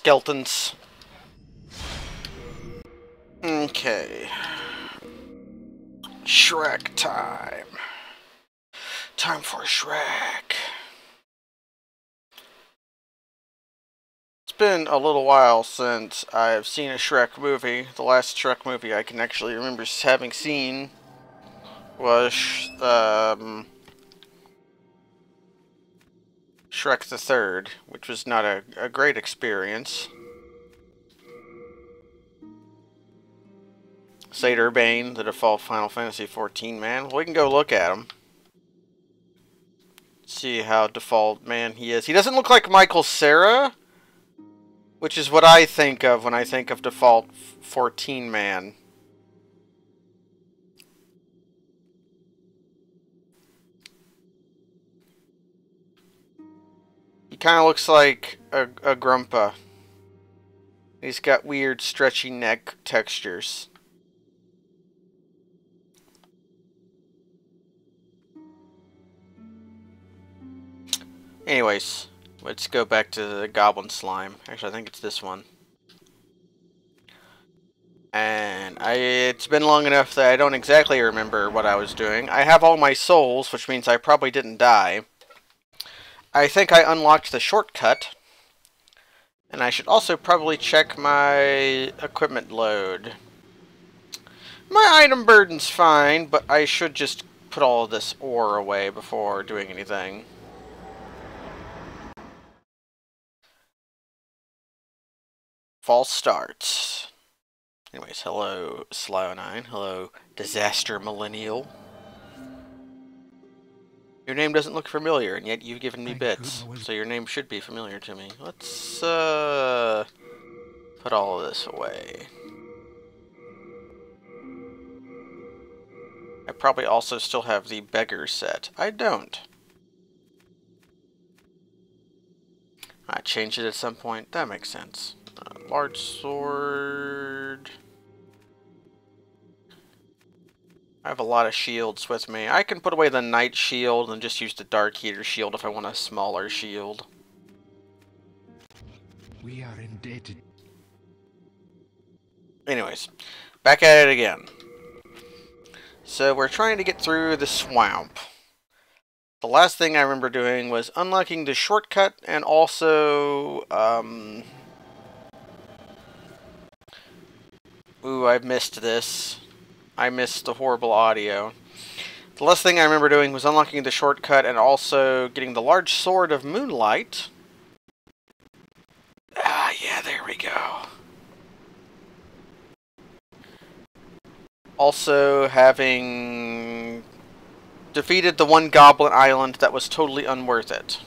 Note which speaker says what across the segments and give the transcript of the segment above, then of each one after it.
Speaker 1: skeletons. Okay. Shrek time. Time for Shrek. It's been a little while since I've seen a Shrek movie. The last Shrek movie I can actually remember having seen was Shrek the Third, which was not a great experience. Satyr Bane, the default Final Fantasy XIV man. We can go look at him. See how default man he is. He doesn't look like Michael Cera, which is what I think of when I think of default 14 man. He kind of looks like a Grumpa. He's got weird stretchy neck textures. Anyways, let's go back to the goblin slime. Actually, I think it's this one. And it's been long enough that I don't exactly remember what I was doing. I have all my souls, which means I probably didn't die. I think I unlocked the shortcut. And I should also probably check my equipment load. My item burden's fine, but I should just put all of this ore away before doing anything. False starts. Anyways, hello, Slow9. Hello, Disaster Millennial. Your name doesn't look familiar, and yet you've given me bits, so your name should be familiar to me. Let's, put all of this away. I probably also still have the beggar set. I don't. I changed it at some point. That makes sense. Large sword. I have a lot of shields with me. I can put away the Knight shield and just use the Dark Eater shield if I want a smaller shield.
Speaker 2: We are indebted.
Speaker 1: Anyways, back at it again. So we're trying to get through the swamp. The last thing I remember doing was unlocking the shortcut and also, ooh, I missed this. I missed the horrible audio. The last thing I remember doing was unlocking the shortcut and also getting the large sword of moonlight. Ah, yeah, there we go. Also having defeated the one goblin island that was totally unworth it.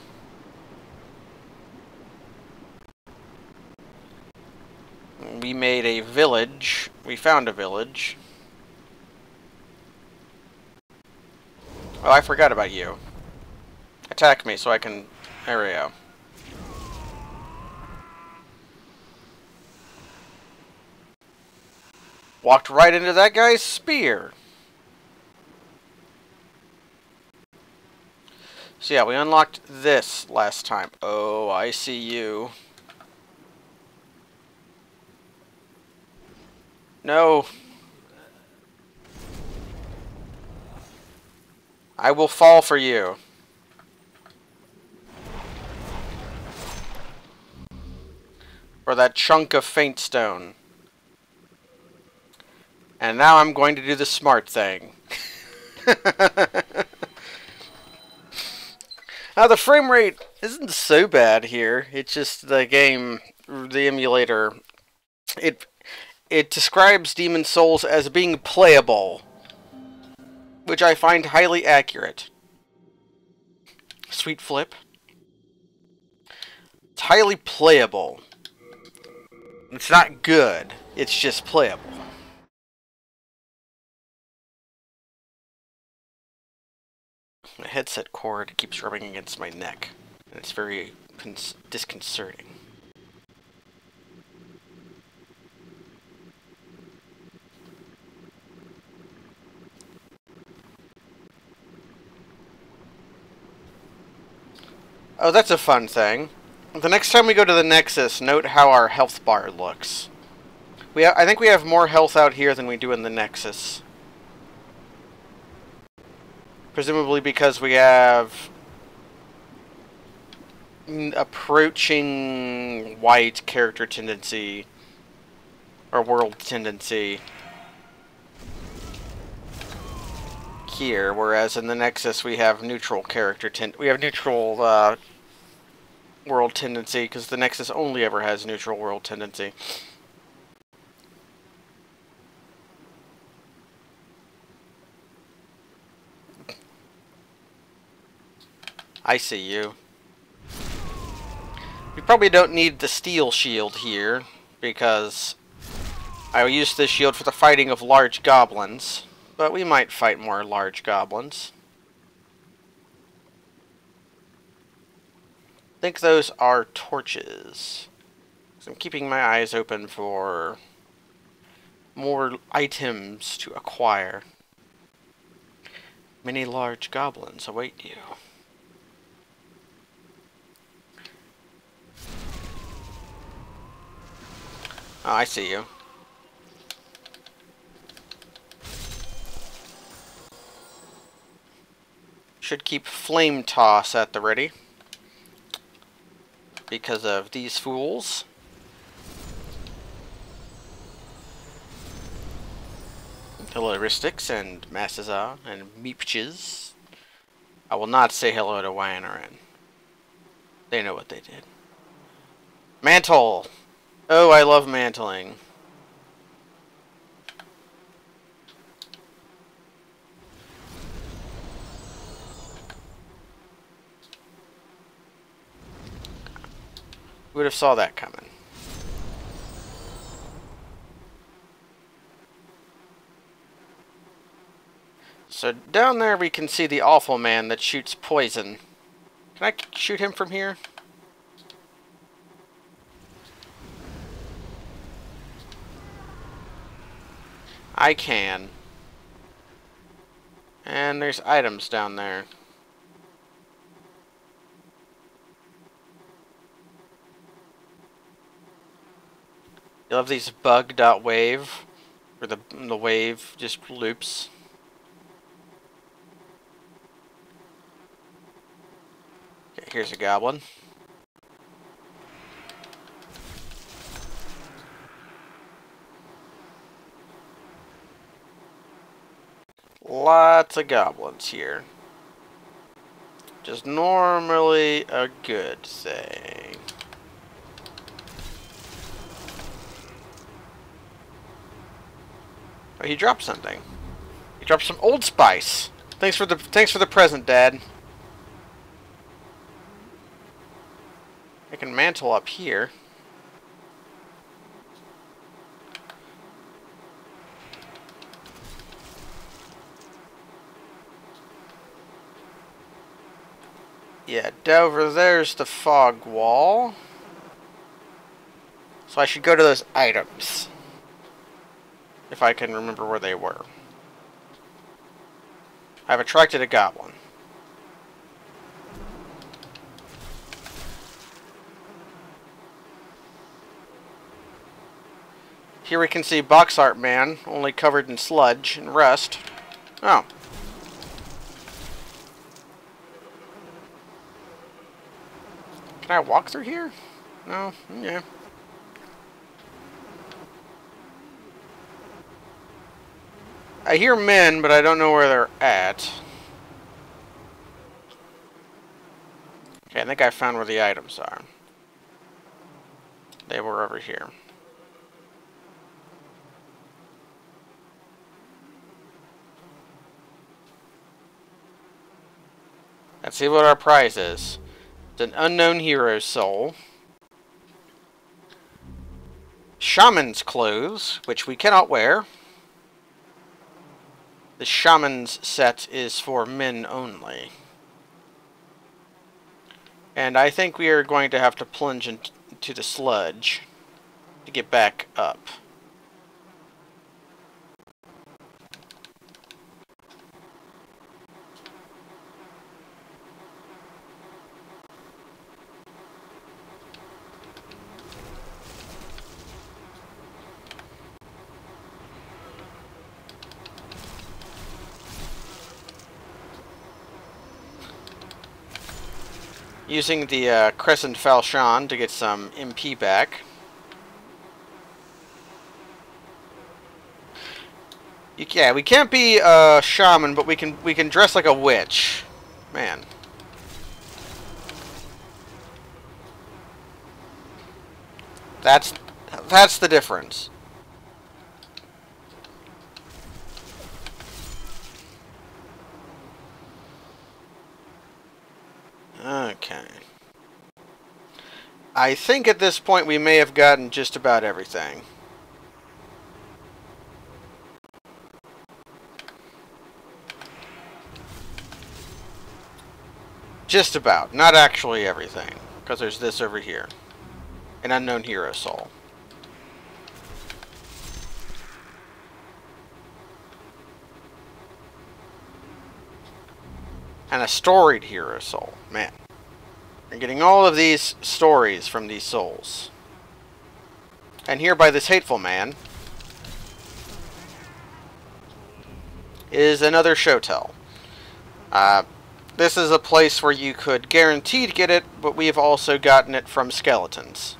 Speaker 1: We made a village. We found a village. Oh, I forgot about you. Attack me so I can... There we go. Walked right into that guy's spear. So yeah, we unlocked this last time. Oh, I see you. No. I will fall for you. For that chunk of faint stone. And now I'm going to do the smart thing. Now the frame rate isn't so bad here. It's just the game, the emulator. It describes Demon Souls as being playable, which I find highly accurate. Sweet flip. It's highly playable. It's not good. It's just playable. My headset cord keeps rubbing against my neck, and it's very disconcerting. Oh, that's a fun thing. The next time we go to the Nexus, note how our health bar looks. I think we have more health out here than we do in the Nexus. Presumably because we have approaching white character tendency or world tendency here, whereas in the Nexus we have neutral world tendency, because the Nexus only ever has neutral world tendency. I see you. We probably don't need the steel shield here, because I use this shield for the fighting of large goblins, but we might fight more large goblins. I think those are torches. So I'm keeping my eyes open for more items to acquire. Many large goblins await you. Oh, I see you. Should keep Flame Toss at the ready, because of these fools. Hilleristics and Massazah and Meepches. I will not say hello to Wyanaran. They know what they did. Mantle! Oh, I love mantling. Who would have saw that coming? So down there we can see the awful man that shoots poison. Can I shoot him from here? I can. And there's items down there. You love these bug.wave, where the wave just loops. Okay, here's a goblin. Lots of goblins here. Just normally a good thing. Oh, he dropped something. He dropped some Old Spice. Thanks for the present, Dad. I can mantle up here. Yeah, over there's the fog wall. So I should go to those items. If I can remember where they were. I've attracted a goblin. Here we can see Box Art Man, only covered in sludge and rust. Oh. Can I walk through here? No? Yeah. I hear men, but I don't know where they're at. Okay, I think I found where the items are. They were over here. Let's see what our prize is. It's an unknown hero's soul. Shaman's clothes, which we cannot wear. The Shaman's set is for men only. And I think we are going to have to plunge into the sludge to get back up. Using the Crescent Falchion to get some MP back. Yeah, we can't be a shaman, but we can dress like a witch. Man. That's the difference. Okay. I think at this point we may have gotten just about everything. Just about. Not actually everything. Because there's this over here. An unknown hero soul. And a storied hero soul. Man. We're getting all of these stories from these souls. And here by this hateful man is another Shotel. This is a place where you could guaranteed get it, but we've also gotten it from skeletons.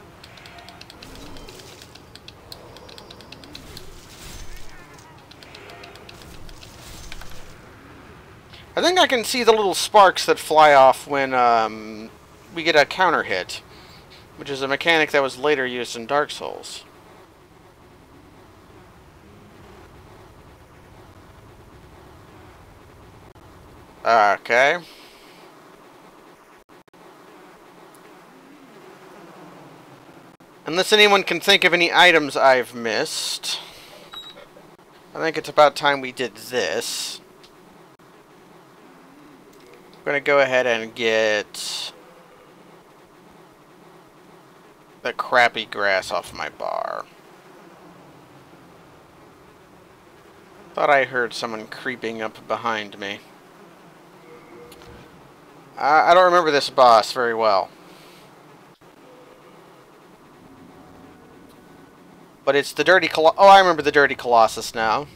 Speaker 1: I think I can see the little sparks that fly off when we get a counter hit, which is a mechanic that was later used in Dark Souls. Okay. Unless anyone can think of any items I've missed, I think it's about time we did this. I'm going to go ahead and get the crappy grass off my bar. Thought I heard someone creeping up behind me. I don't remember this boss very well. But it's the Dirty Colossus. Oh, I remember the Dirty Colossus now.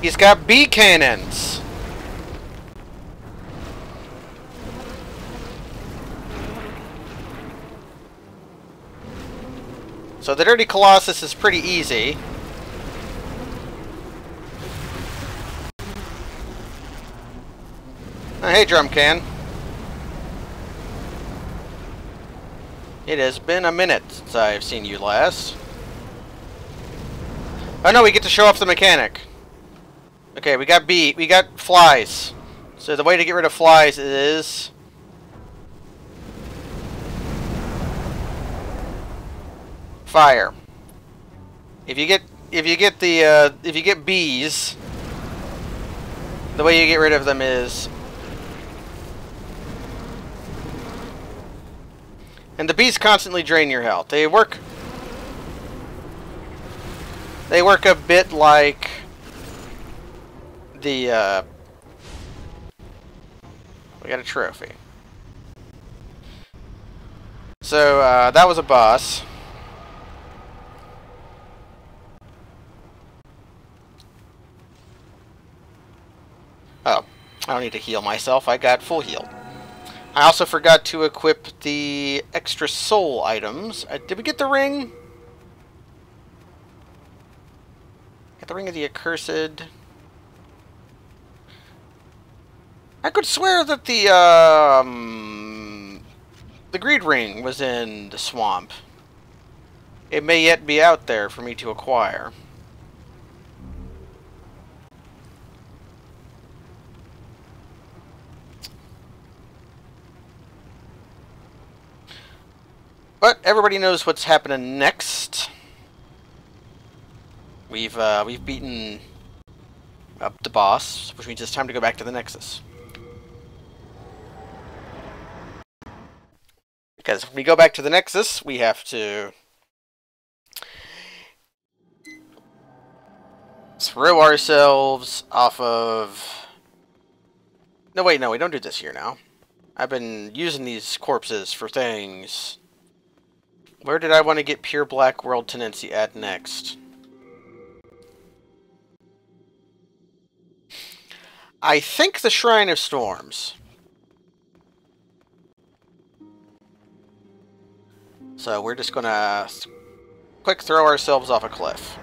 Speaker 1: He's got bee cannons. So the Dirty Colossus is pretty easy. Oh, hey, drum can. It has been a minute since I've seen you last. Oh no, we get to show off the mechanic. Okay, we got flies. So the way to get rid of flies is fire. If you get bees, the way you get rid of them is, and the bees constantly drain your health. They work a bit like the we got a trophy. So that was a boss. Oh, I don't need to heal myself. I got full heal. I also forgot to equip the extra soul items. Did we get the ring? Got the ring of the accursed. I could swear that the greed ring was in the swamp. It may yet be out there for me to acquire. But everybody knows what's happening next. We've beaten up the boss, which means it's time to go back to the Nexus. Because if we go back to the Nexus, we have to throw ourselves off of... No, wait, no, we don't do this here now. I've been using these corpses for things. Where did I want to get Pure Black World Tenancy at next? I think the Shrine of Storms. So we're just gonna quick throw ourselves off a cliff.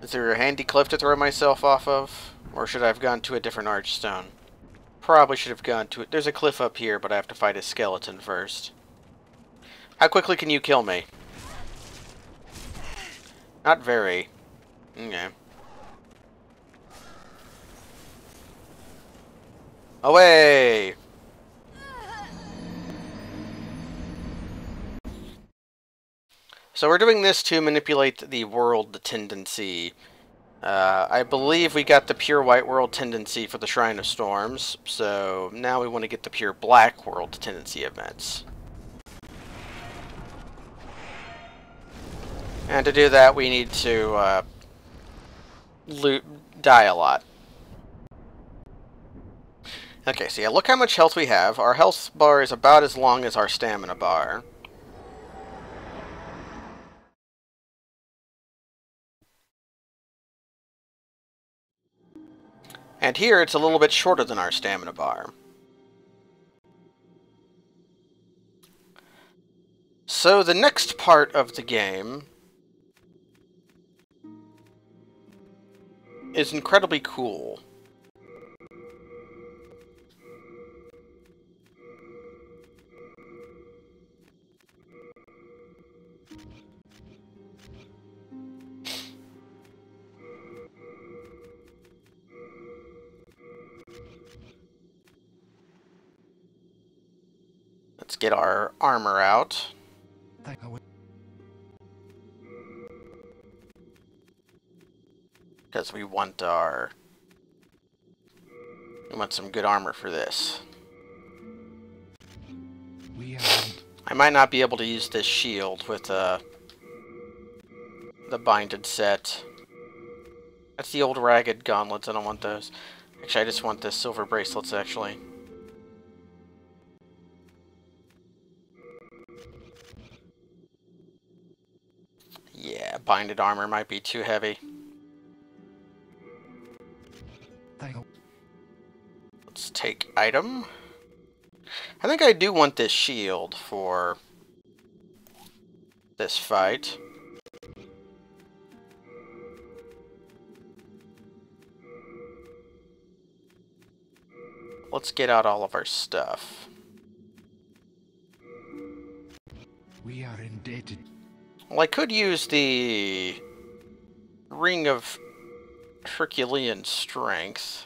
Speaker 1: Is there a handy cliff to throw myself off of? Or should I have gone to a different archstone? Probably should have gone to it. There's a cliff up here, but I have to fight a skeleton first. How quickly can you kill me? Not very. Okay. Away! So we're doing this to manipulate the world tendency. I believe we got the pure white world tendency for the Shrine of Storms, so now we want to get the pure black world tendency events. And to do that, we need to die a lot. Okay, so yeah, look how much health we have. Our health bar is about as long as our stamina bar. And here, it's a little bit shorter than our stamina bar. So the next part of the game is incredibly cool. Let's get our armor out. Because we want some good armor for this. I might not be able to use this shield with the binded set. That's the old ragged gauntlets. I don't want those. Actually, I just want the silver bracelets, actually. Yeah, binded armor might be too heavy. Let's take item. I think I do want this shield for this fight. Let's get out all of our stuff.
Speaker 2: We are indebted.
Speaker 1: Well, I could use the Ring of Herculean Strength.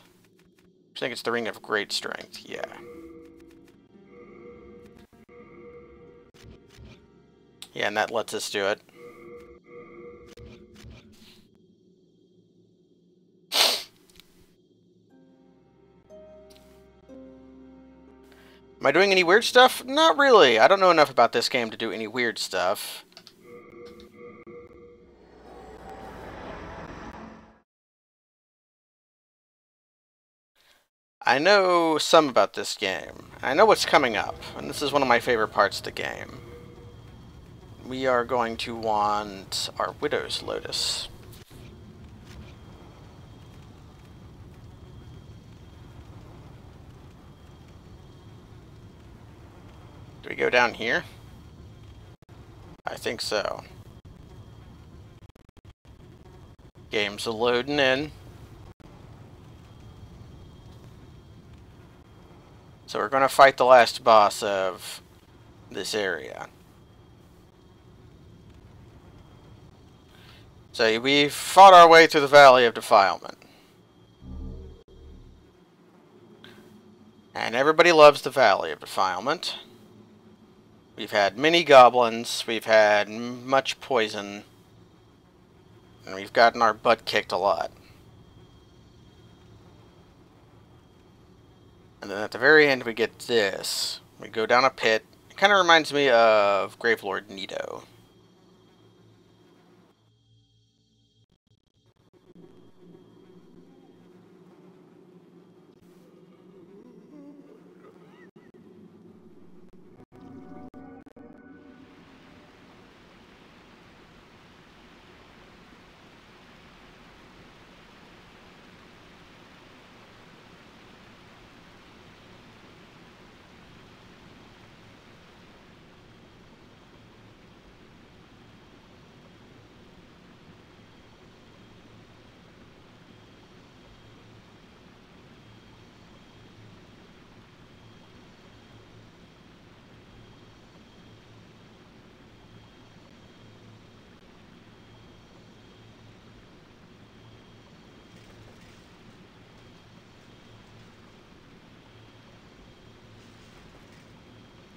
Speaker 1: I think it's the Ring of Great Strength, yeah. Yeah, and that lets us do it. Am I doing any weird stuff? Not really. I don't know enough about this game to do any weird stuff. I know some about this game. I know what's coming up, and this is one of my favorite parts of the game. We are going to want our Widow's Lotus. Do we go down here? I think so. Game's loading in. So we're going to fight the last boss of this area. So we've fought our way through the Valley of Defilement. And everybody loves the Valley of Defilement. We've had many goblins, we've had much poison, and we've gotten our butt kicked a lot. And then at the very end we get this. We go down a pit. It kind of reminds me of Gravelord Nito.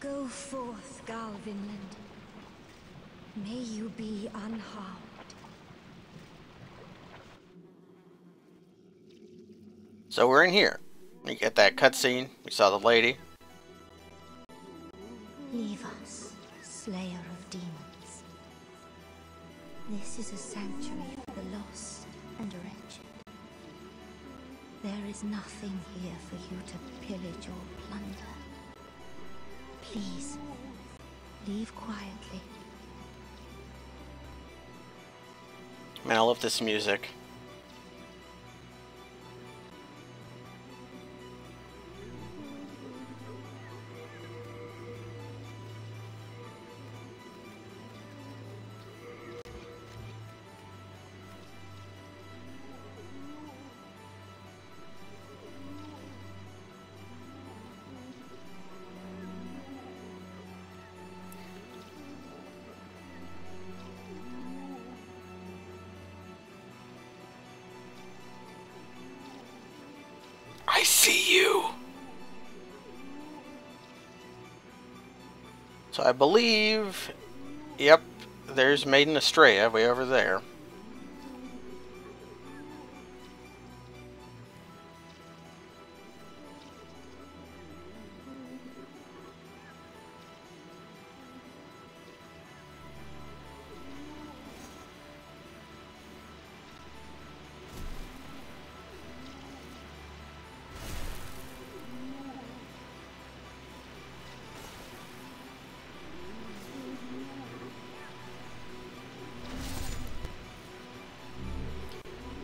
Speaker 3: Go forth, Galvinland. May you be unharmed.
Speaker 1: So we're in here. We get that cutscene. We saw the lady.
Speaker 3: Leave us, Slayer of Demons. This is a sanctuary for the lost and wretched. There is nothing here for you to pillage or plunder. Please, leave quietly.
Speaker 1: Man, I love this music. I see you! So I believe... Yep, there's Maiden Estrella way over there.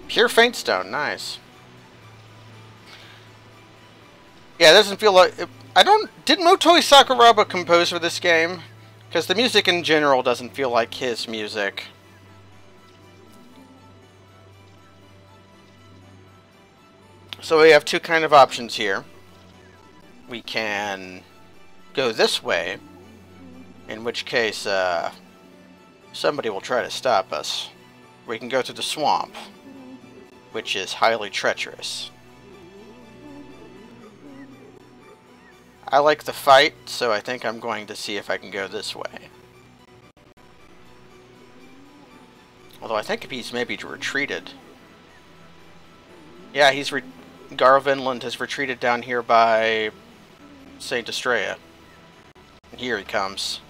Speaker 1: Pure Faintstone, nice. Yeah, it doesn't feel like... Did Motoi Sakuraba compose for this game? Because the music in general doesn't feel like his music. So we have two kind of options here. We can go this way, in which case somebody will try to stop us. We can go through the swamp, which is highly treacherous. I like the fight, so I think I'm going to see if I can go this way. Although I think he's maybe retreated. Yeah, Garvinland has retreated down here by Saint Estrella. And here he comes.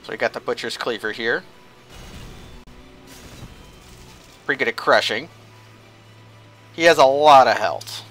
Speaker 1: So we got the Butcher's Cleaver here. Pretty good at crushing. He has a lot of health.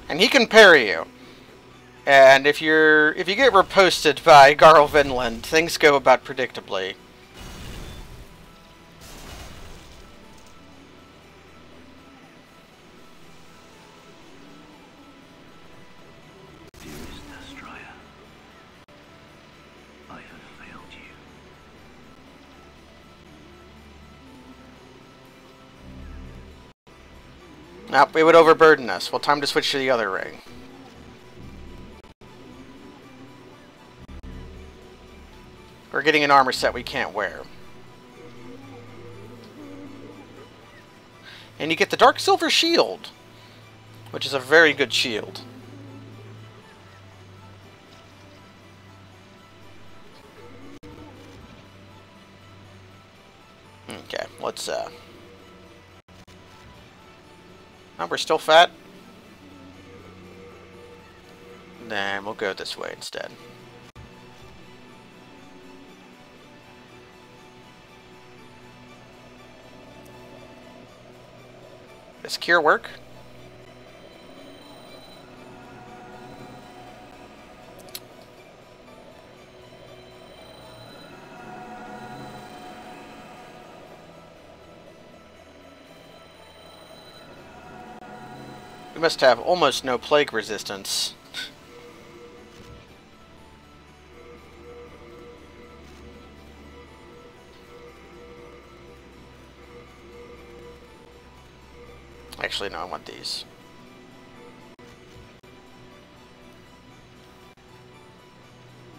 Speaker 1: And he can parry you. And if you get riposted by Garl Vinland, things go about predictably.
Speaker 4: Dearest Estrella, I have failed you.
Speaker 1: Nope, it would overburden us. Well, time to switch to the other ring. We're getting an armor set we can't wear. And you get the Dark Silver Shield, which is a very good shield. Okay, let's oh, we're still fat? Then we'll go this way instead. Does cure work? We must have almost no plague resistance. Actually, no, I want these.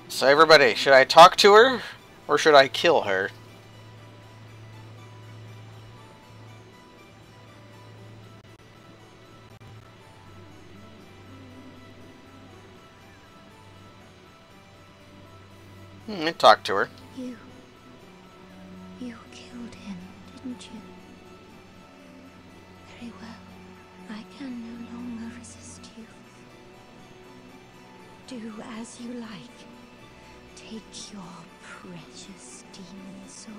Speaker 1: So everybody, should I talk to her? Or should I kill her? Talk to her.
Speaker 3: You killed him, didn't you? Very well. I can no longer resist you. Do as you like. Take your precious demon soul.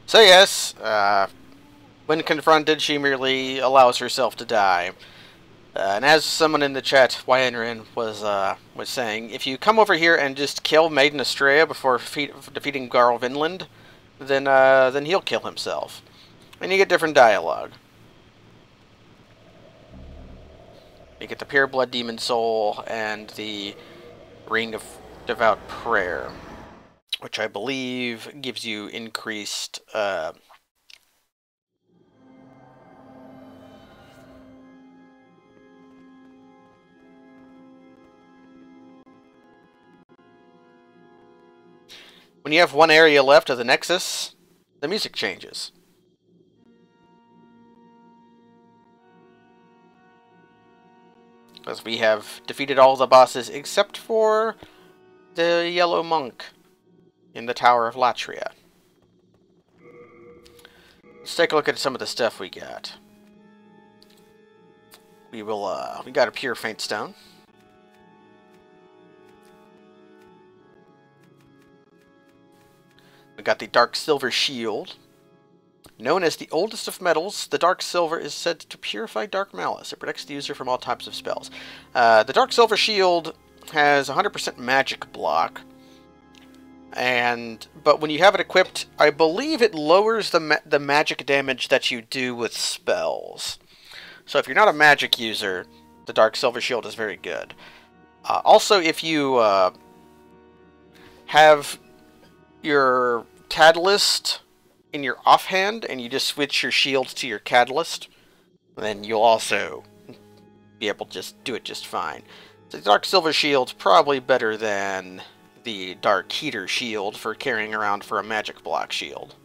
Speaker 1: So yes, when confronted, she merely allows herself to die. And as someone in the chat, Wyanrin, was saying, if you come over here and just kill Maiden Estrella before defeating Garl Vinland, then he'll kill himself. And you get different dialogue. You get the Pure Blood Demon Soul and the Ring of Devout Prayer, which I believe gives you increased when you have one area left of the Nexus, the music changes. Because we have defeated all the bosses except for the Yellow Monk in the Tower of Latria. Let's take a look at some of the stuff we got. We got a Pure Faint Stone. We got the Dark Silver Shield. Known as the oldest of metals, the Dark Silver is said to purify dark malice. It protects the user from all types of spells. The Dark Silver Shield has 100% magic block. But when you have it equipped, I believe it lowers the magic damage that you do with spells. So if you're not a magic user, the Dark Silver Shield is very good. Also, if you have your Catalyst in your offhand and you just switch your shield to your Catalyst, then you'll also be able to just do it just fine. So the Dark Silver Shield's probably better than the Dark Heater Shield for carrying around for a magic block shield.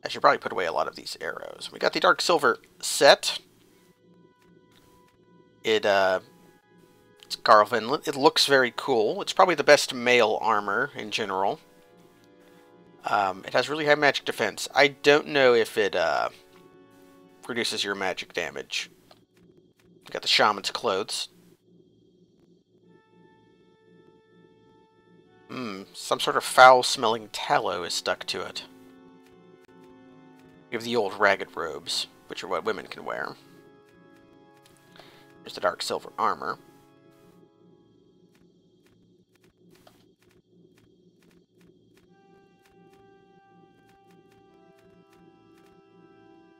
Speaker 1: I should probably put away a lot of these arrows. We got the Dark Silver set. It's Garl Vinland. It looks very cool. It's probably the best male armor in general. It has really high magic defense. I don't know if it reduces your magic damage. We got the Shaman's Clothes. Some sort of foul-smelling tallow is stuck to it. We have the old ragged robes, which are what women can wear. There's the Dark Silver Armor.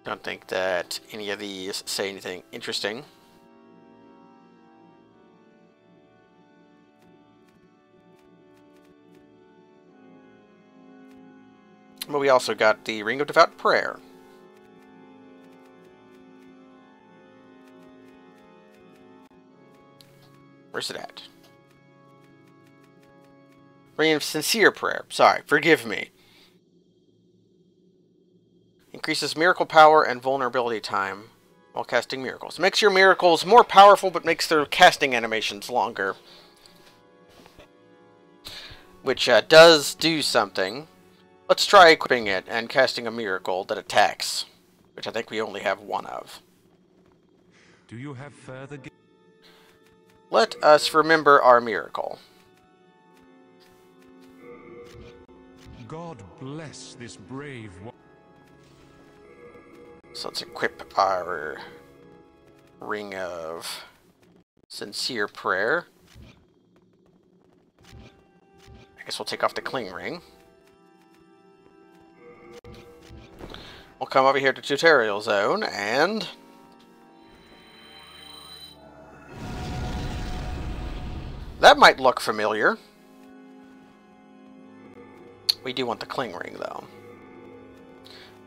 Speaker 1: Don't think that any of these say anything interesting. But we also got the Ring of Devout Prayer. Where's it at? Ring of Sincere Prayer. Sorry, forgive me. Increases miracle power and vulnerability time while casting miracles. Makes your miracles more powerful, but makes their casting animations longer. Which does do something. Let's try equipping it and casting a miracle that attacks, which I think we only have one of.
Speaker 2: Do you have further?
Speaker 1: Let us remember our miracle.
Speaker 2: God bless this brave one.
Speaker 1: So let's equip our Ring of Sincere Prayer. I guess we'll take off the Cling Ring. We'll come over here to Tutorial Zone, and... that might look familiar. We do want the Cling Ring, though.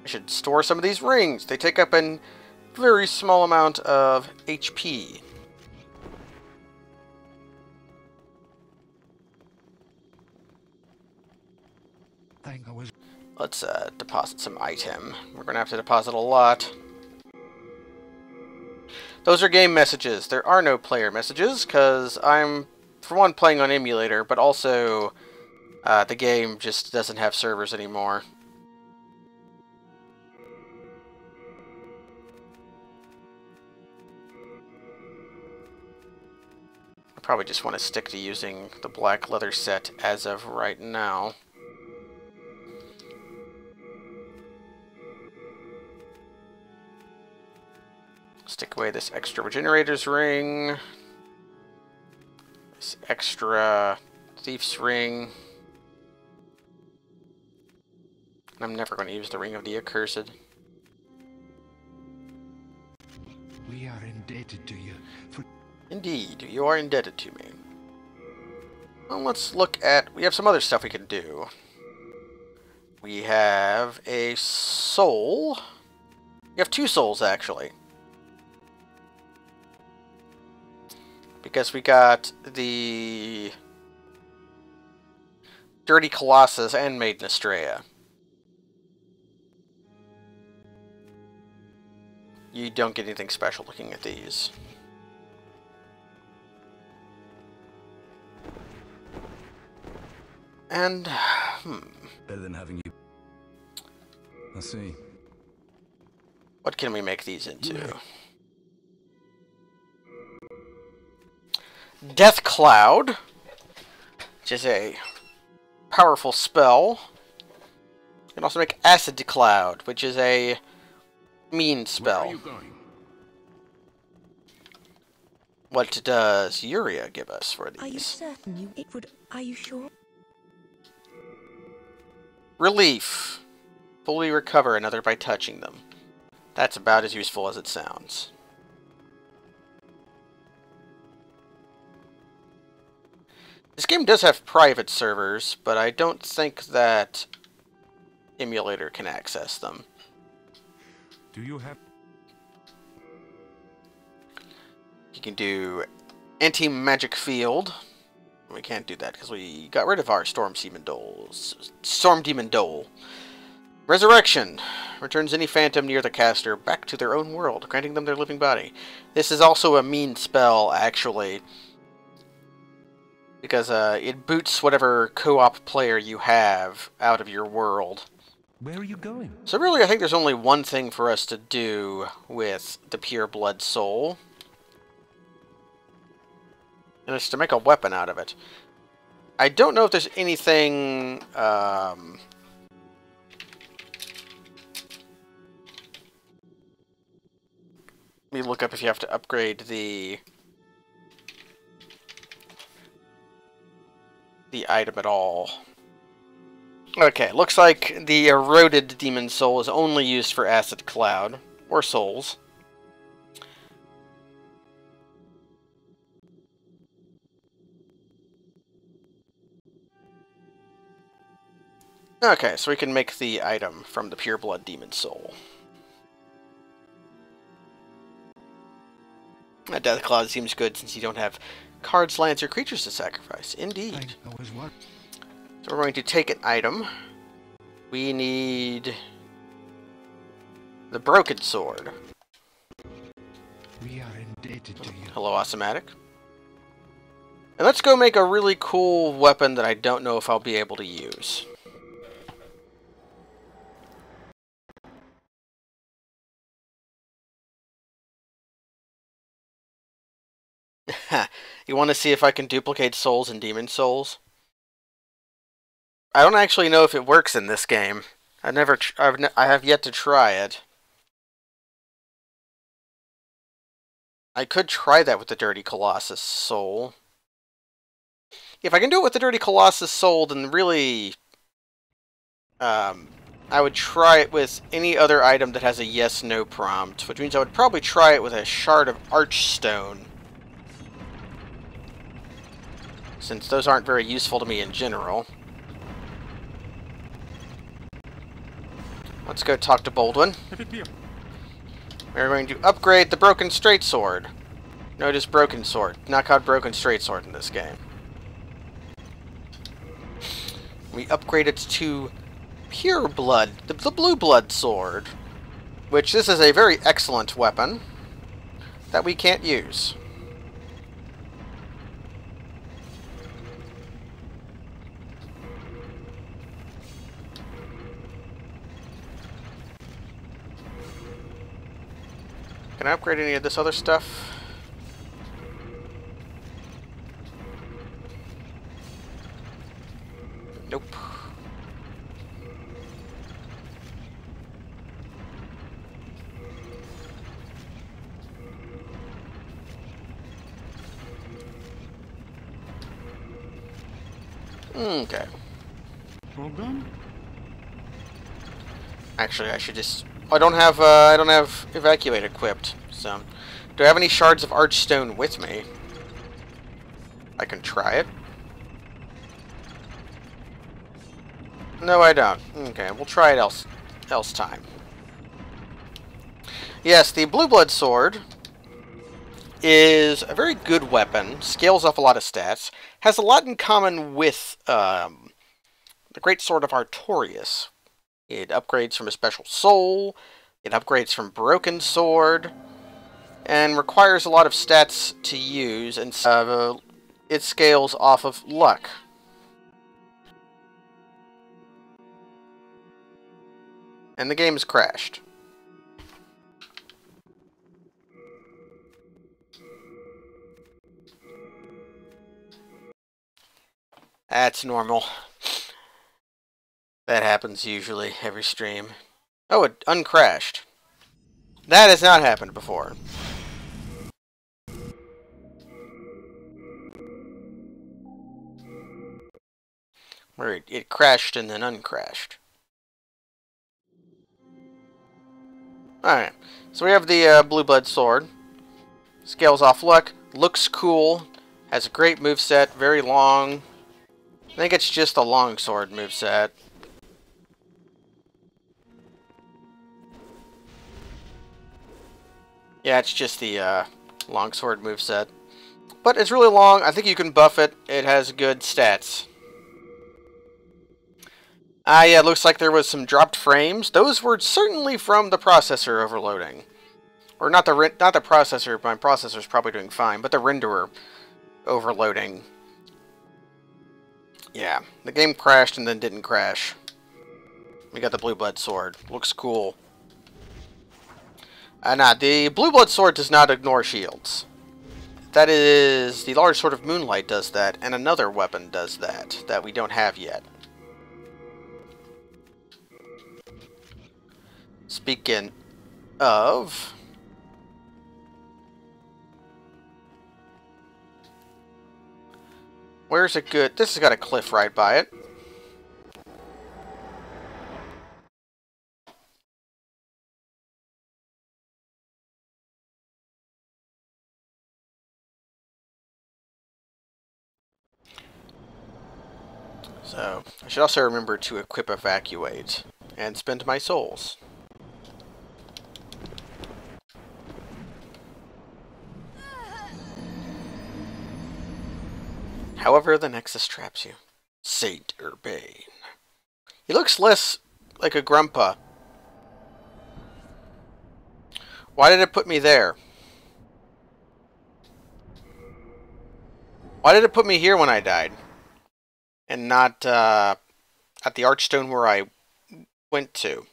Speaker 1: I should store some of these rings. They take up a very small amount of HP. Let's deposit some item. We're going to have to deposit a lot. Those are game messages. There are no player messages, because I'm, for one, playing on emulator, but also the game just doesn't have servers anymore. I probably just want to stick to using the black leather set as of right now. Stick away this extra Regenerator's Ring. This extra Thief's Ring. And I'm never going to use the Ring of the Accursed.
Speaker 5: We are indebted to you for...
Speaker 1: Indeed, you are indebted to me. Well, let's look at... we have some other stuff we can do. We have a soul. We have 2 souls, actually. Because we got the Dirty Colossus and Maiden Estrella. You don't get anything special looking at these. And,
Speaker 5: Better than having you. I see.
Speaker 1: what can we make these into? Death Cloud, which is a powerful spell. You can also make Acid Cloud, which is a mean spell.
Speaker 5: Where are you going?
Speaker 1: What does Yuria give us for these?
Speaker 6: Are you certain it would... Are you sure?
Speaker 1: Relief. Fully recover another by touching them. That's about as useful as it sounds. This game does have private servers, but I don't think that emulator can access them.
Speaker 2: Do you have...
Speaker 1: You can do anti-magic field. We can't do that because we got rid of our Storm Demon Dole. Resurrection. Returns any phantom near the caster back to their own world, granting them their living body. This is also a mean spell, actually. Because it boots whatever co-op player you have out of your world.
Speaker 2: Where are you going?
Speaker 1: So really, I think there's only one thing for us to do with the Pure Blood Soul. And it's to make a weapon out of it. I don't know if there's anything... let me look up if you have to upgrade the item at all. Okay, looks like the Eroded Demon Soul is only used for Acid Cloud, or souls. Okay, so we can make the item from the Pure Blood Demon Soul. That Death Cloud seems good since you don't have cards, lands, or creatures to sacrifice. Indeed.
Speaker 5: I was what?
Speaker 1: So we're going to take an item. We need the Broken Sword.
Speaker 5: We are indebted to you.
Speaker 1: Hello, Awesomatic. And let's go make a really cool weapon that I don't know if I'll be able to use. You want to see if I can duplicate souls and demon souls? I don't actually know if it works in this game. I have yet to try it. I could try that with the Dirty Colossus Soul. If I can do it with the Dirty Colossus Soul, then really, I would try it with any other item that has a yes/no prompt, which means I would probably try it with a Shard of Archstone, since those aren't very useful to me in general. Let's go talk to Baldwin. We're going to upgrade the Broken Straight Sword. Notice Broken Sword, not called Broken Straight Sword in this game. We upgrade it to Pure Blood, the Blue Blood Sword, which this is a very excellent weapon that we can't use. Can I upgrade any of this other stuff? Nope. Okay.
Speaker 2: All done?
Speaker 1: Actually, I should just... I don't have Evacuate equipped, so... Do I have any Shards of Archstone with me? I can try it. No, I don't. Okay, we'll try it else time. Yes, the Blue Blood Sword is a very good weapon, scales off a lot of stats, has a lot in common with the Great Sword of Artorias. It upgrades from a special soul, it upgrades from Broken Sword, and requires a lot of stats to use, and it scales off of luck. And the game has crashed. That's normal. That happens usually every stream. Oh, it uncrashed. That has not happened before. Where it crashed and then uncrashed. Alright, so we have the Blue Blood Sword. Scales off luck, looks cool, has a great moveset, very long. I think it's just a longsword moveset. Yeah, it's just the longsword moveset. But it's really long, I think you can buff it, it has good stats. Ah, yeah, it looks like there was some dropped frames. Those were certainly from the processor overloading. Or not the processor, my processor's probably doing fine, but the renderer overloading. Yeah, the game crashed and then didn't crash. We got the Blue Blood Sword. Looks cool. Nah, the Blue Blood Sword does not ignore shields. That is, the Large Sword of Moonlight does that, and another weapon does that we don't have yet. Speaking of... Where's a good... This has got a cliff right by it. So, I should also remember to equip Evacuate and spend my souls. However, the Nexus traps you. Saint Urbane. He looks less like a grandpa. Why did it put me there? Why did it put me here when I died? And not at the Archstone where I went to?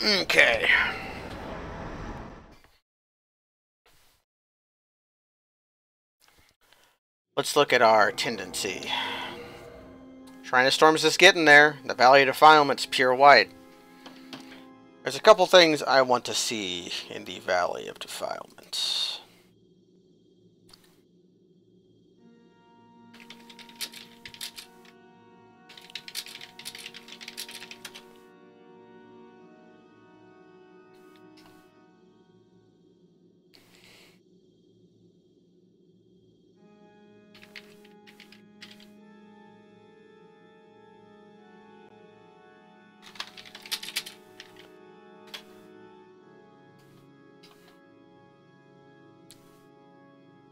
Speaker 1: Okay. Let's look at our tendency. Shrine of Storms is getting there. The Valley of Defilement's pure white. There's a couple things I want to see in the Valley of Defilement.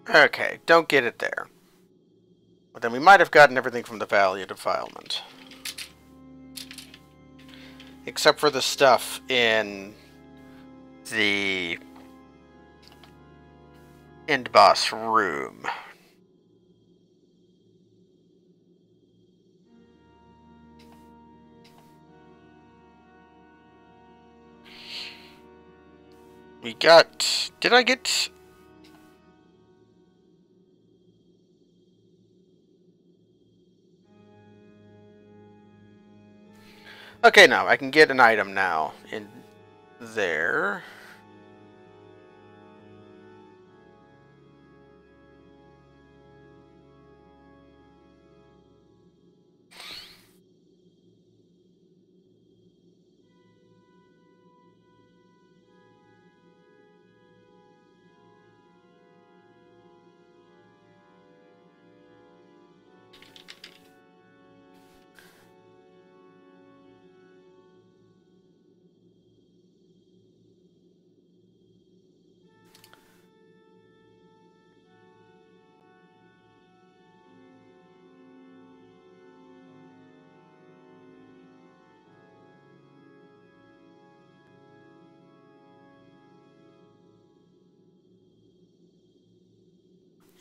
Speaker 1: Okay, don't get it there. But then we might have gotten everything from the Valley of Defilement. Except for the stuff in the end boss room. We got... Did I get... Okay, now, I can get an item now in there.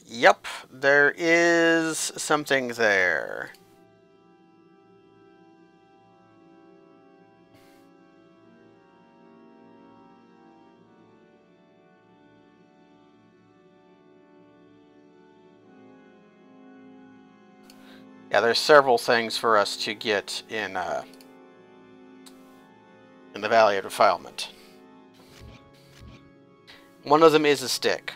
Speaker 1: Yep, there is something there. Yeah, there's several things for us to get in the Valley of Defilement. One of them is a stick.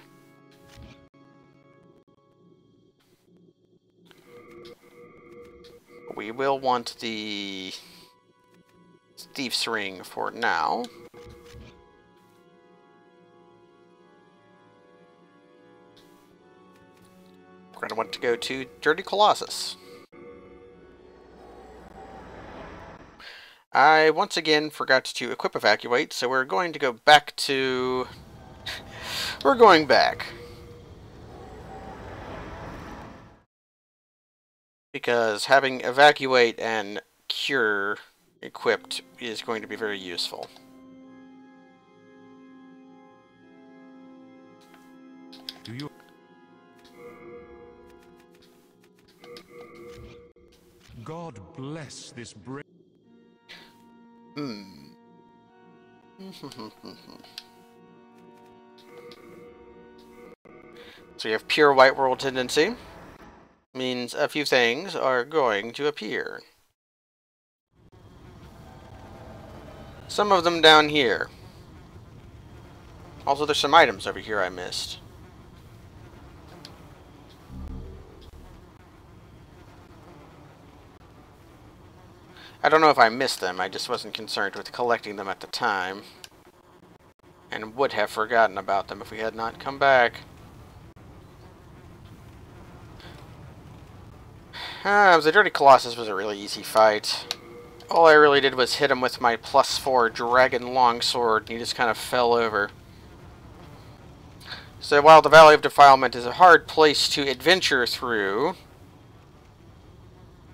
Speaker 1: We will want the Thief's Ring for now. We're going to want to go to Dirty Colossus. I once again forgot to equip Evacuate, so we're going to go back to... We're going back. Because having Evacuate and Cure equipped is going to be very useful.
Speaker 5: Do you? God bless this brave.
Speaker 1: So we have pure white world tendency. Means a few things are going to appear. Some of them down here. Also, there's some items over here I missed. I don't know if I missed them, I just wasn't concerned with collecting them at the time. And would have forgotten about them if we had not come back. The Dirty Colossus was a really easy fight. All I really did was hit him with my +4 Dragon Longsword, and he just kind of fell over. So while the Valley of Defilement is a hard place to adventure through,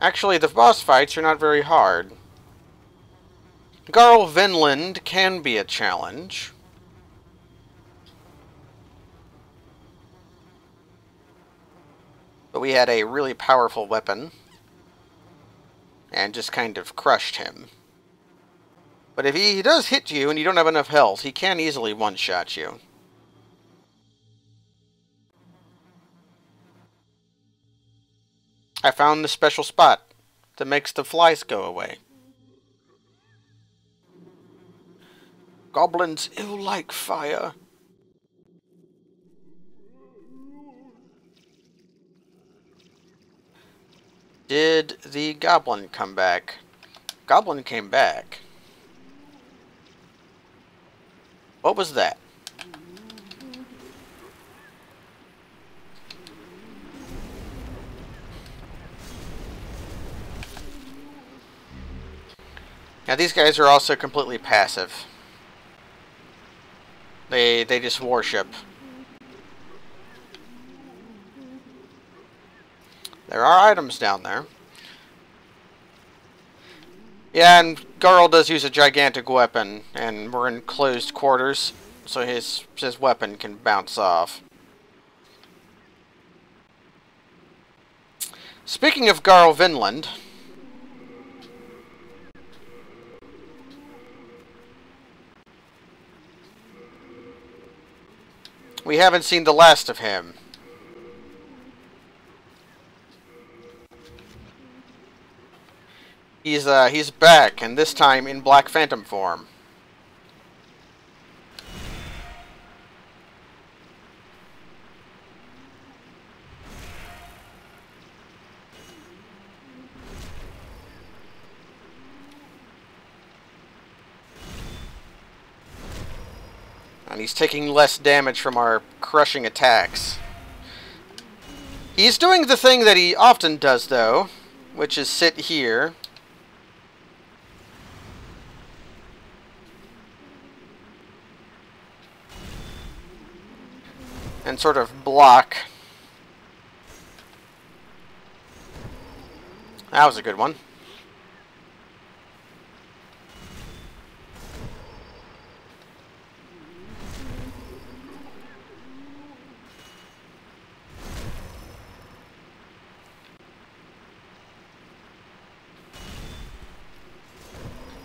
Speaker 1: actually the boss fights are not very hard. Garl Vinland can be a challenge. But we had a really powerful weapon, and just kind of crushed him. But if he does hit you and you don't have enough health, he can easily one-shot you. I found the special spot that makes the flies go away. Goblins ill like fire. Did the goblin come back? Goblin came back. What was that? Now these guys are also completely passive. They just worship. There are items down there. Yeah, and Garl does use a gigantic weapon, and we're in closed quarters, so his weapon can bounce off. Speaking of Garl Vinland, we haven't seen the last of him. He's back, and this time in Black Phantom form. And he's taking less damage from our crushing attacks. He's doing the thing that he often does, though, which is sit here. And sort of block. That was a good one.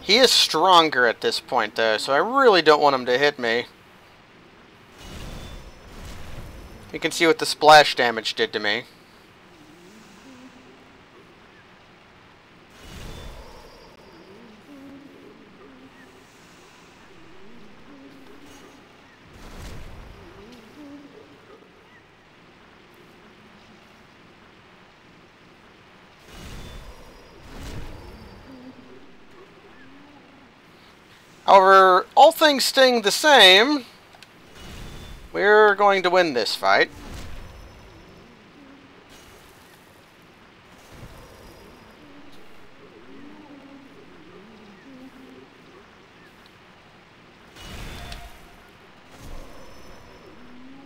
Speaker 1: He is stronger at this point, though, so I really don't want him to hit me. You can see what the splash damage did to me. However, all things staying the same, we're going to win this fight.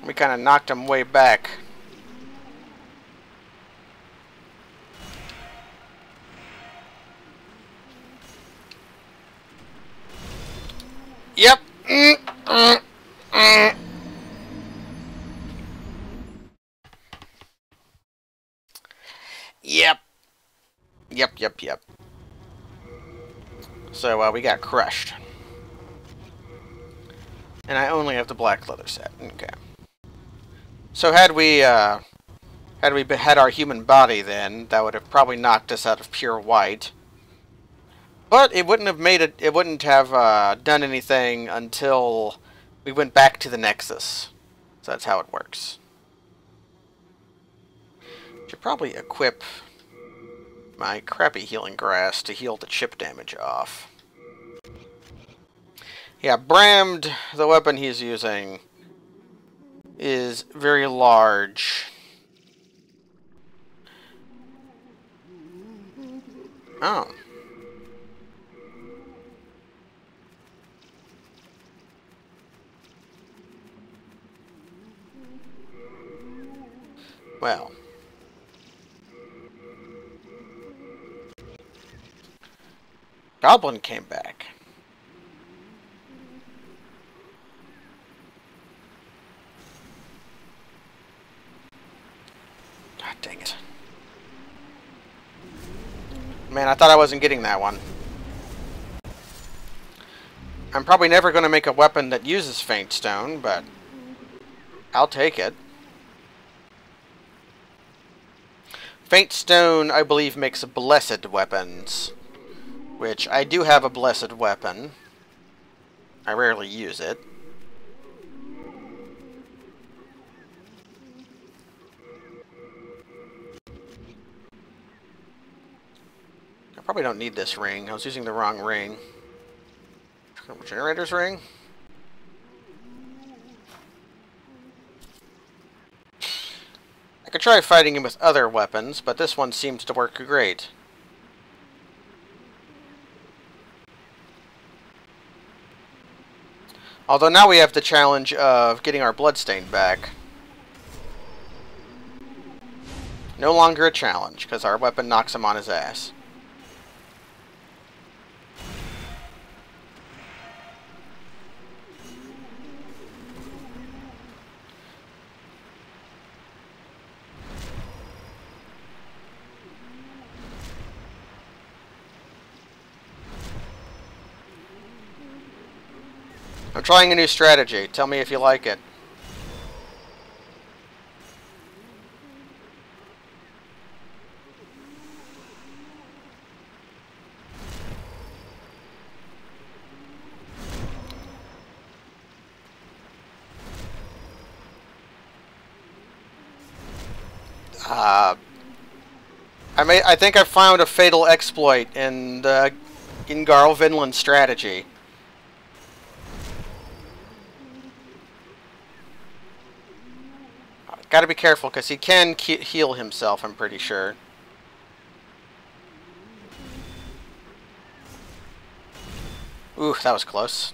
Speaker 1: We kind of knocked him way back. Yep. Yep. So, we got crushed. And I only have the black leather set. Okay. So had we had our human body then, that would have probably knocked us out of pure white. But it wouldn't have made it. It wouldn't have done anything until we went back to the Nexus. So that's how it works. Should probably equip my crappy healing grass to heal the chip damage off. Yeah, Brammed, the weapon he's using, is very large. Oh. Well. Goblin came back. God dang it. Man, I thought I wasn't getting that one. I'm probably never going to make a weapon that uses Faint Stone, but I'll take it. Faint Stone, I believe, makes blessed weapons, which I do have a blessed weapon. I rarely use it. I probably don't need this ring. I was using the wrong ring. Generator's ring? I could try fighting him with other weapons, but this one seems to work great. Although now we have the challenge of getting our bloodstain back. No longer a challenge, because our weapon knocks him on his ass. I'm trying a new strategy. Tell me if you like it. I think I found a fatal exploit in the Garl Vinland strategy. Gotta be careful, because he can heal himself, I'm pretty sure. Ooh, that was close.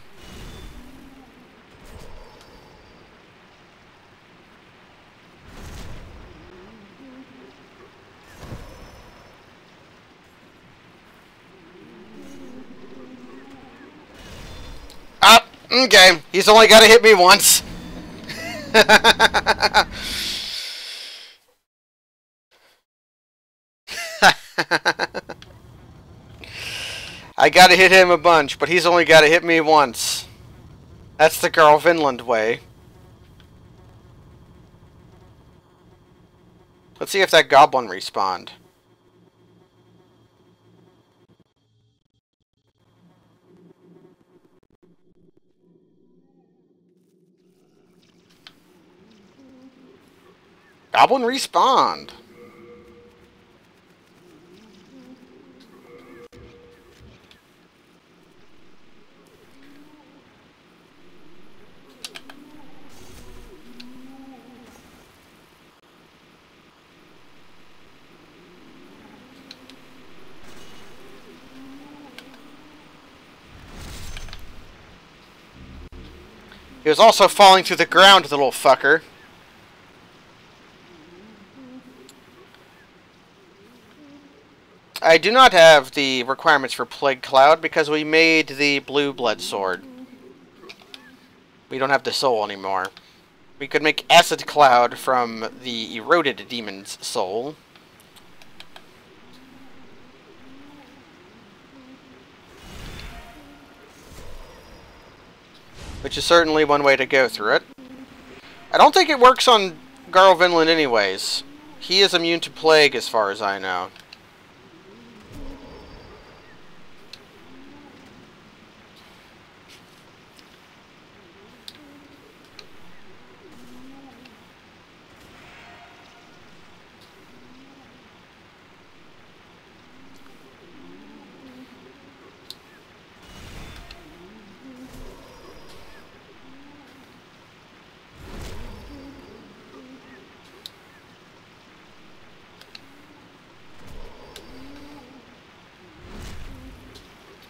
Speaker 1: Ah, okay. He's only got to hit me once. I gotta hit him a bunch, but he's only gotta hit me once. That's the Garl Vinland way. Let's see if that goblin respawned. Goblin respawned. He was also falling through the ground, the little fucker. I do not have the requirements for Plague Cloud because we made the blue blood sword. We don't have the soul anymore. We could make Acid Cloud from the eroded demon's soul. Which is certainly one way to go through it. I don't think it works on Garl Vinland anyways. He is immune to plague as far as I know.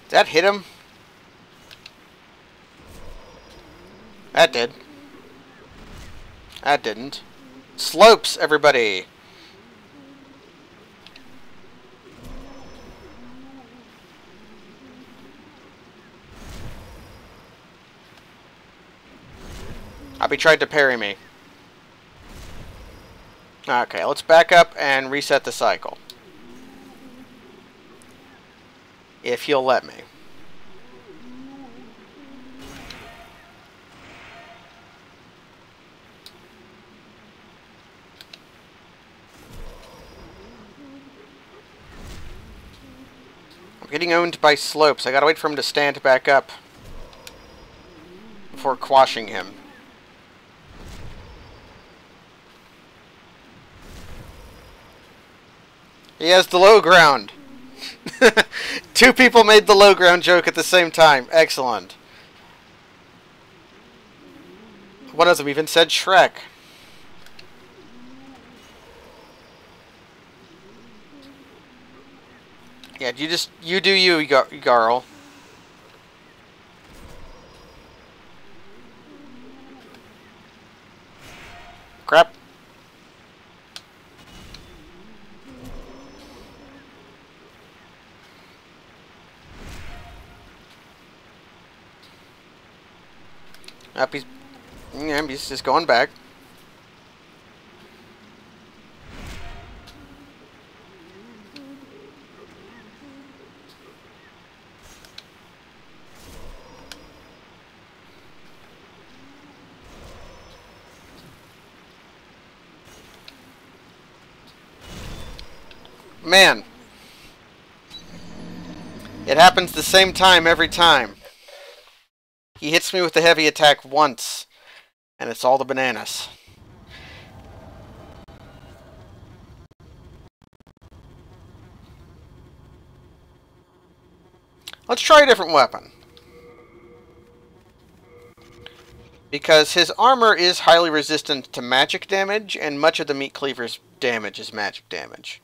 Speaker 1: Did that hit him? That did. That didn't. Slopes, everybody! Abby tried to parry me. Okay, let's back up and reset the cycle. If you'll let me. Getting owned by slopes. I gotta wait for him to stand back up before quashing him. He has the low ground. Two people made the low ground joke at the same time. Excellent. One of them even said Shrek. Yeah, you do you, Garl. Crap. Up, he's just going back. Man. It happens the same time every time. He hits me with the heavy attack once, and it's all the bananas. Let's try a different weapon. Because his armor is highly resistant to magic damage, and much of the meat cleaver's damage is magic damage.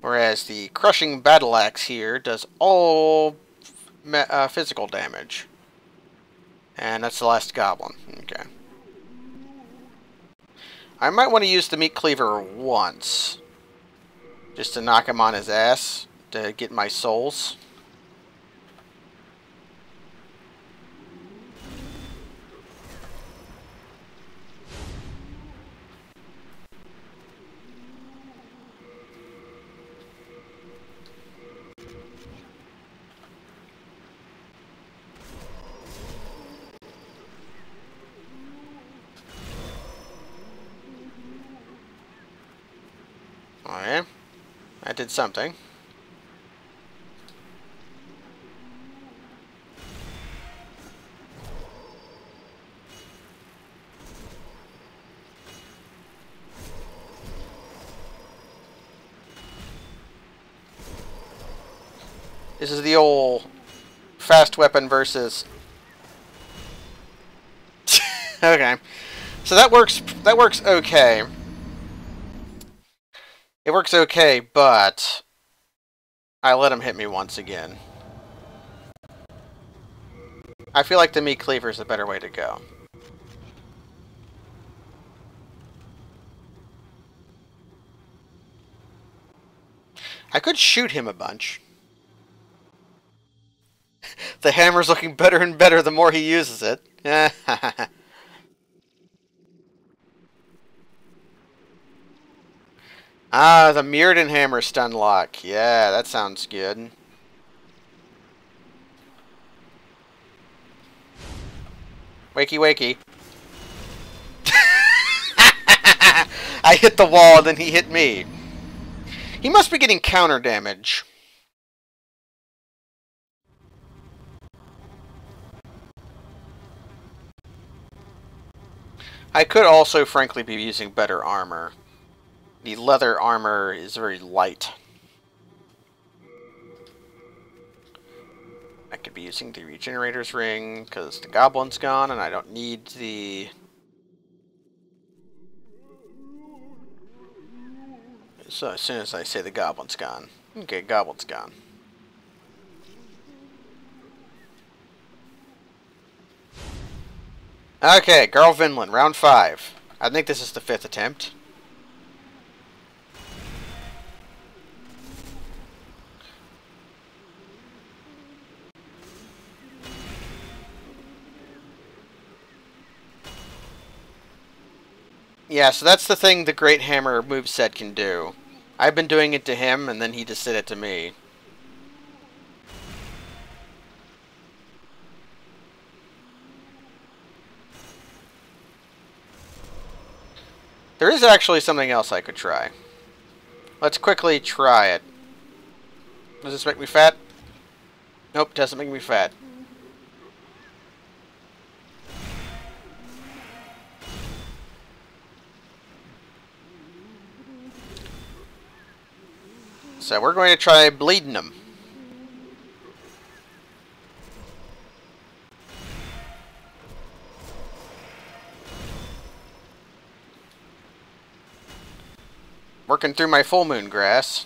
Speaker 1: Whereas the crushing battle axe here does all physical damage. And that's the last goblin. Okay. I might want to use the meat cleaver once. Just to knock him on his ass. To get my souls. Oh yeah, I did something. This is the old fast weapon versus... Okay. So that works okay. It works okay, but I let him hit me once again. I feel like the meat cleaver is a better way to go. I could shoot him a bunch. The hammer's looking better and better the more he uses it. Ah, the Mirrodin hammer stun lock. Yeah, that sounds good. Wakey, wakey. I hit the wall and then he hit me. He must be getting counter damage. I could also, frankly, be using better armor. The leather armor is very light. I could be using the regenerator's ring because the goblin's gone and I don't need the... So as soon as I say the goblin's gone. Okay, goblin's gone. Okay, Garl Vinland, round 5. I think this is the 5th attempt. Yeah, so that's the thing the Great Hammer moveset can do. I've been doing it to him, and then he just did it to me. There is actually something else I could try. Let's quickly try it. Does this make me fat? Nope, doesn't make me fat. So we're going to try bleeding them. Working through my full moon grass.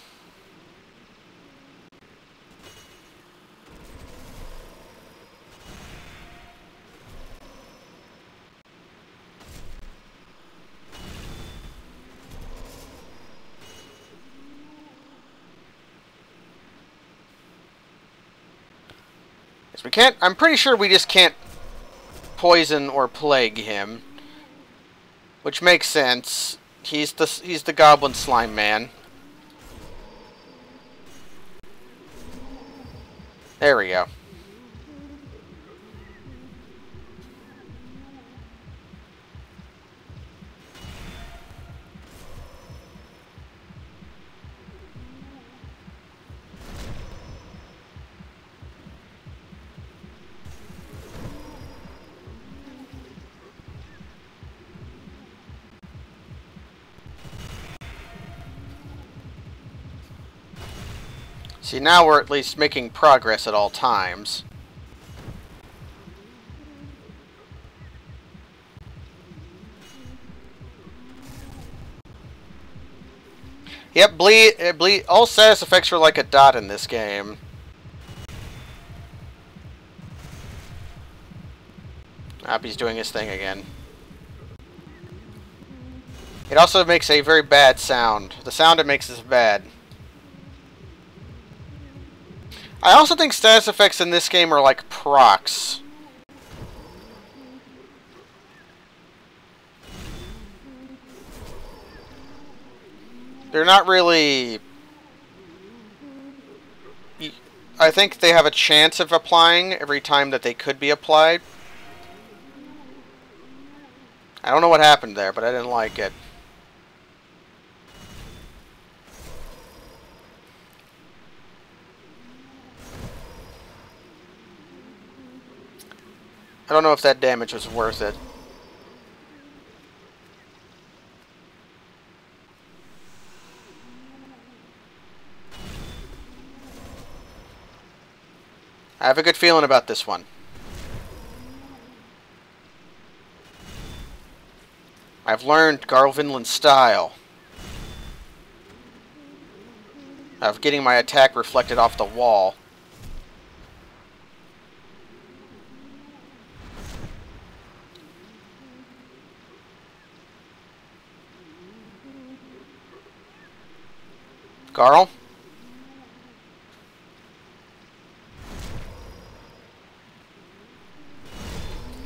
Speaker 1: We can't. I'm pretty sure we just can't poison or plague him, which makes sense. He's the goblin slime man. There we go. See, now we're at least making progress at all times. Yep, bleed. All status effects are like a dot in this game. He's doing his thing again. It also makes a very bad sound. The sound it makes is bad. I also think status effects in this game are like procs. They're not really... I think they have a chance of applying every time that they could be applied. I don't know what happened there, but I didn't like it. I don't know if that damage was worth it. I have a good feeling about this one. I've learned Garl Vinland's style of getting my attack reflected off the wall. Garl?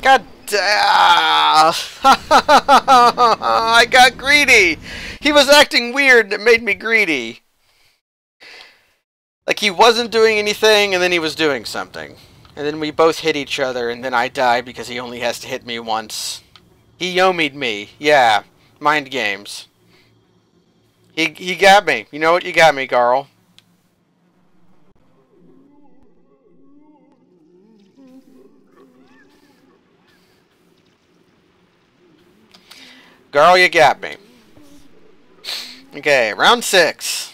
Speaker 1: God damn! I got greedy! He was acting weird and it made me greedy. Like he wasn't doing anything and then he was doing something. And then we both hit each other and then I died because he only has to hit me once. He yomied me. Yeah. Mind games. He got me. You know what? You got me, Garl. Garl, you got me. Okay, round 6.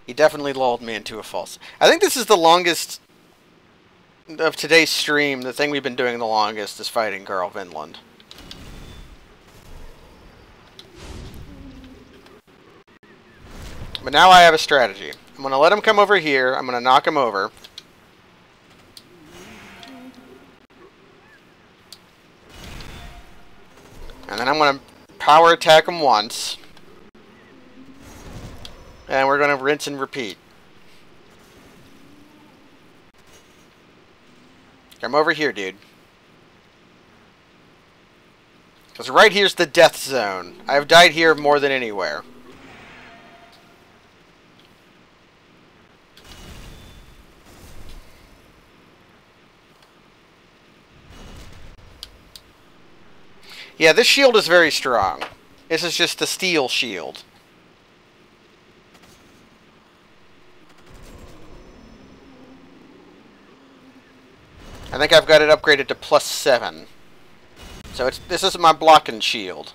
Speaker 1: He definitely lulled me into a false. I think this is the longest of today's stream. The thing we've been doing the longest is fighting Garl Vinland. But now I have a strategy. I'm going to let him come over here. I'm going to knock him over. And then I'm going to power attack him once. And we're going to rinse and repeat. Come over here, dude. Because right here's the death zone. I've died here more than anywhere. Yeah, this shield is very strong. This is just a steel shield. I think I've got it upgraded to +7. So this is my blocking shield.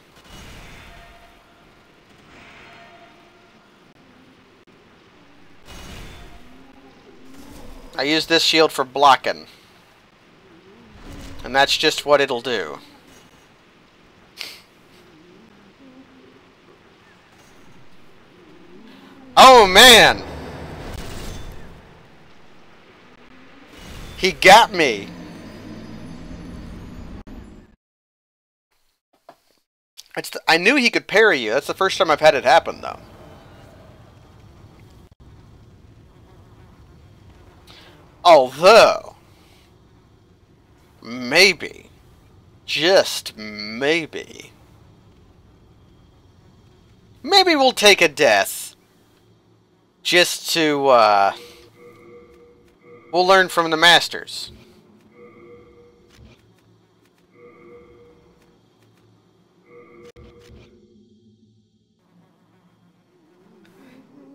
Speaker 1: I use this shield for blocking. And that's just what it'll do. Oh man! He got me! I knew he could parry you. That's the first time I've had it happen, though. Although, maybe, just maybe, we'll take a death just to, we'll learn from the masters.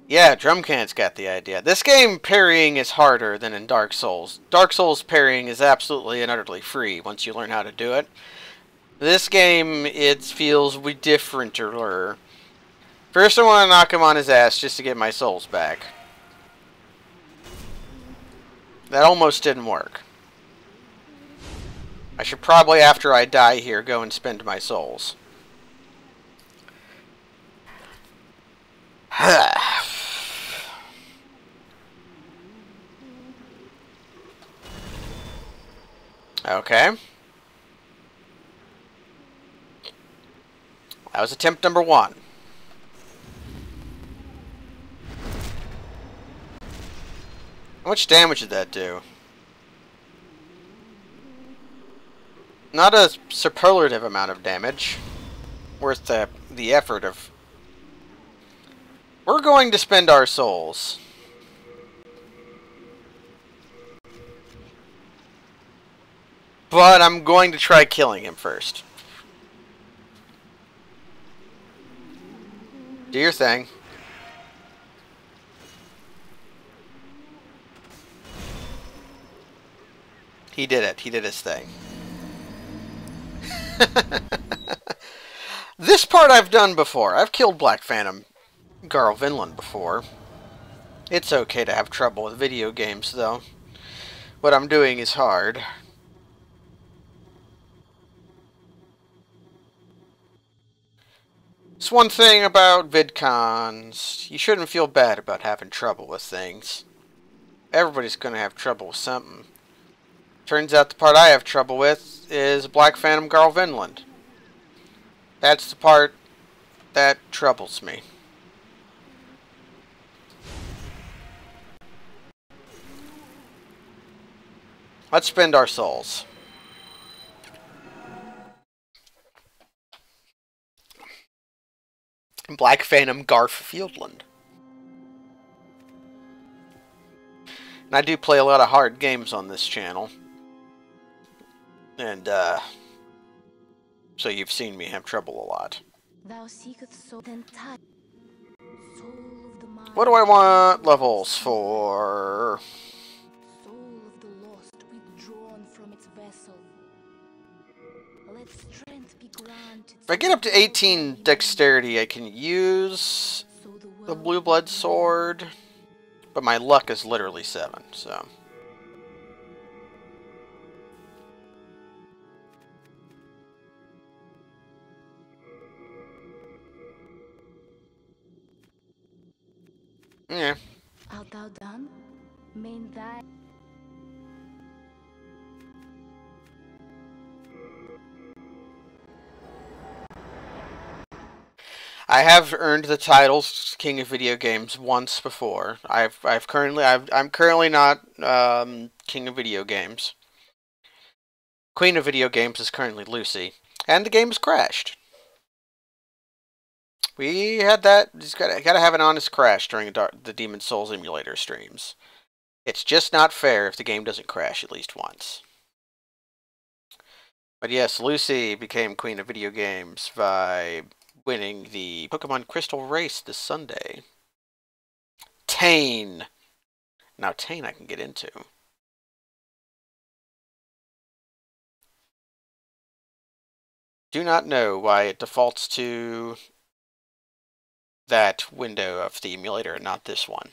Speaker 1: Yeah, Drumcan's got the idea. This game, parrying is harder than in Dark Souls. Dark Souls parrying is absolutely and utterly free once you learn how to do it. This game, it feels differenter. First I want to knock him on his ass just to get my souls back. That almost didn't work. I should probably, after I die here, go and spend my souls. Okay. That was attempt number 1. How much damage did that do? Not a superlative amount of damage. Worth the effort of... We're going to spend our souls. But I'm going to try killing him first. Do your thing. He did it. He did his thing. This part I've done before. I've killed Black Phantom Garl Vinland before. It's okay to have trouble with video games, though. What I'm doing is hard. It's one thing about VidCons. You shouldn't feel bad about having trouble with things. Everybody's going to have trouble with something. Turns out the part I have trouble with is Black Phantom Garl Vinland. That's the part that troubles me. Let's spend our souls. Black Phantom Garf Fieldland. And I do play a lot of hard games on this channel. And, so you've seen me have trouble a lot.
Speaker 3: Thou seekest soul, then time. Soul of the mind.
Speaker 1: What do I want levels for?
Speaker 3: Soul of the lost withdrawn from its vessel. Let strength be granted.
Speaker 1: If I get up to 18 dexterity, I can use the blue blood sword, but my luck is literally 7, so. Yeah.
Speaker 3: Art thou done? Main thy.
Speaker 1: I have earned the titles King of Video Games once before. I'm currently not King of Video Games. Queen of Video Games is currently Lucy, and the game has crashed. We had that. Just gotta have an honest crash during the Demon's Souls emulator streams. It's just not fair if the game doesn't crash at least once. But yes, Lucy became queen of video games by winning the Pokemon Crystal race this Sunday. Tane. Now Tane I can get into. Do not know why it defaults to that window of the emulator and not this one.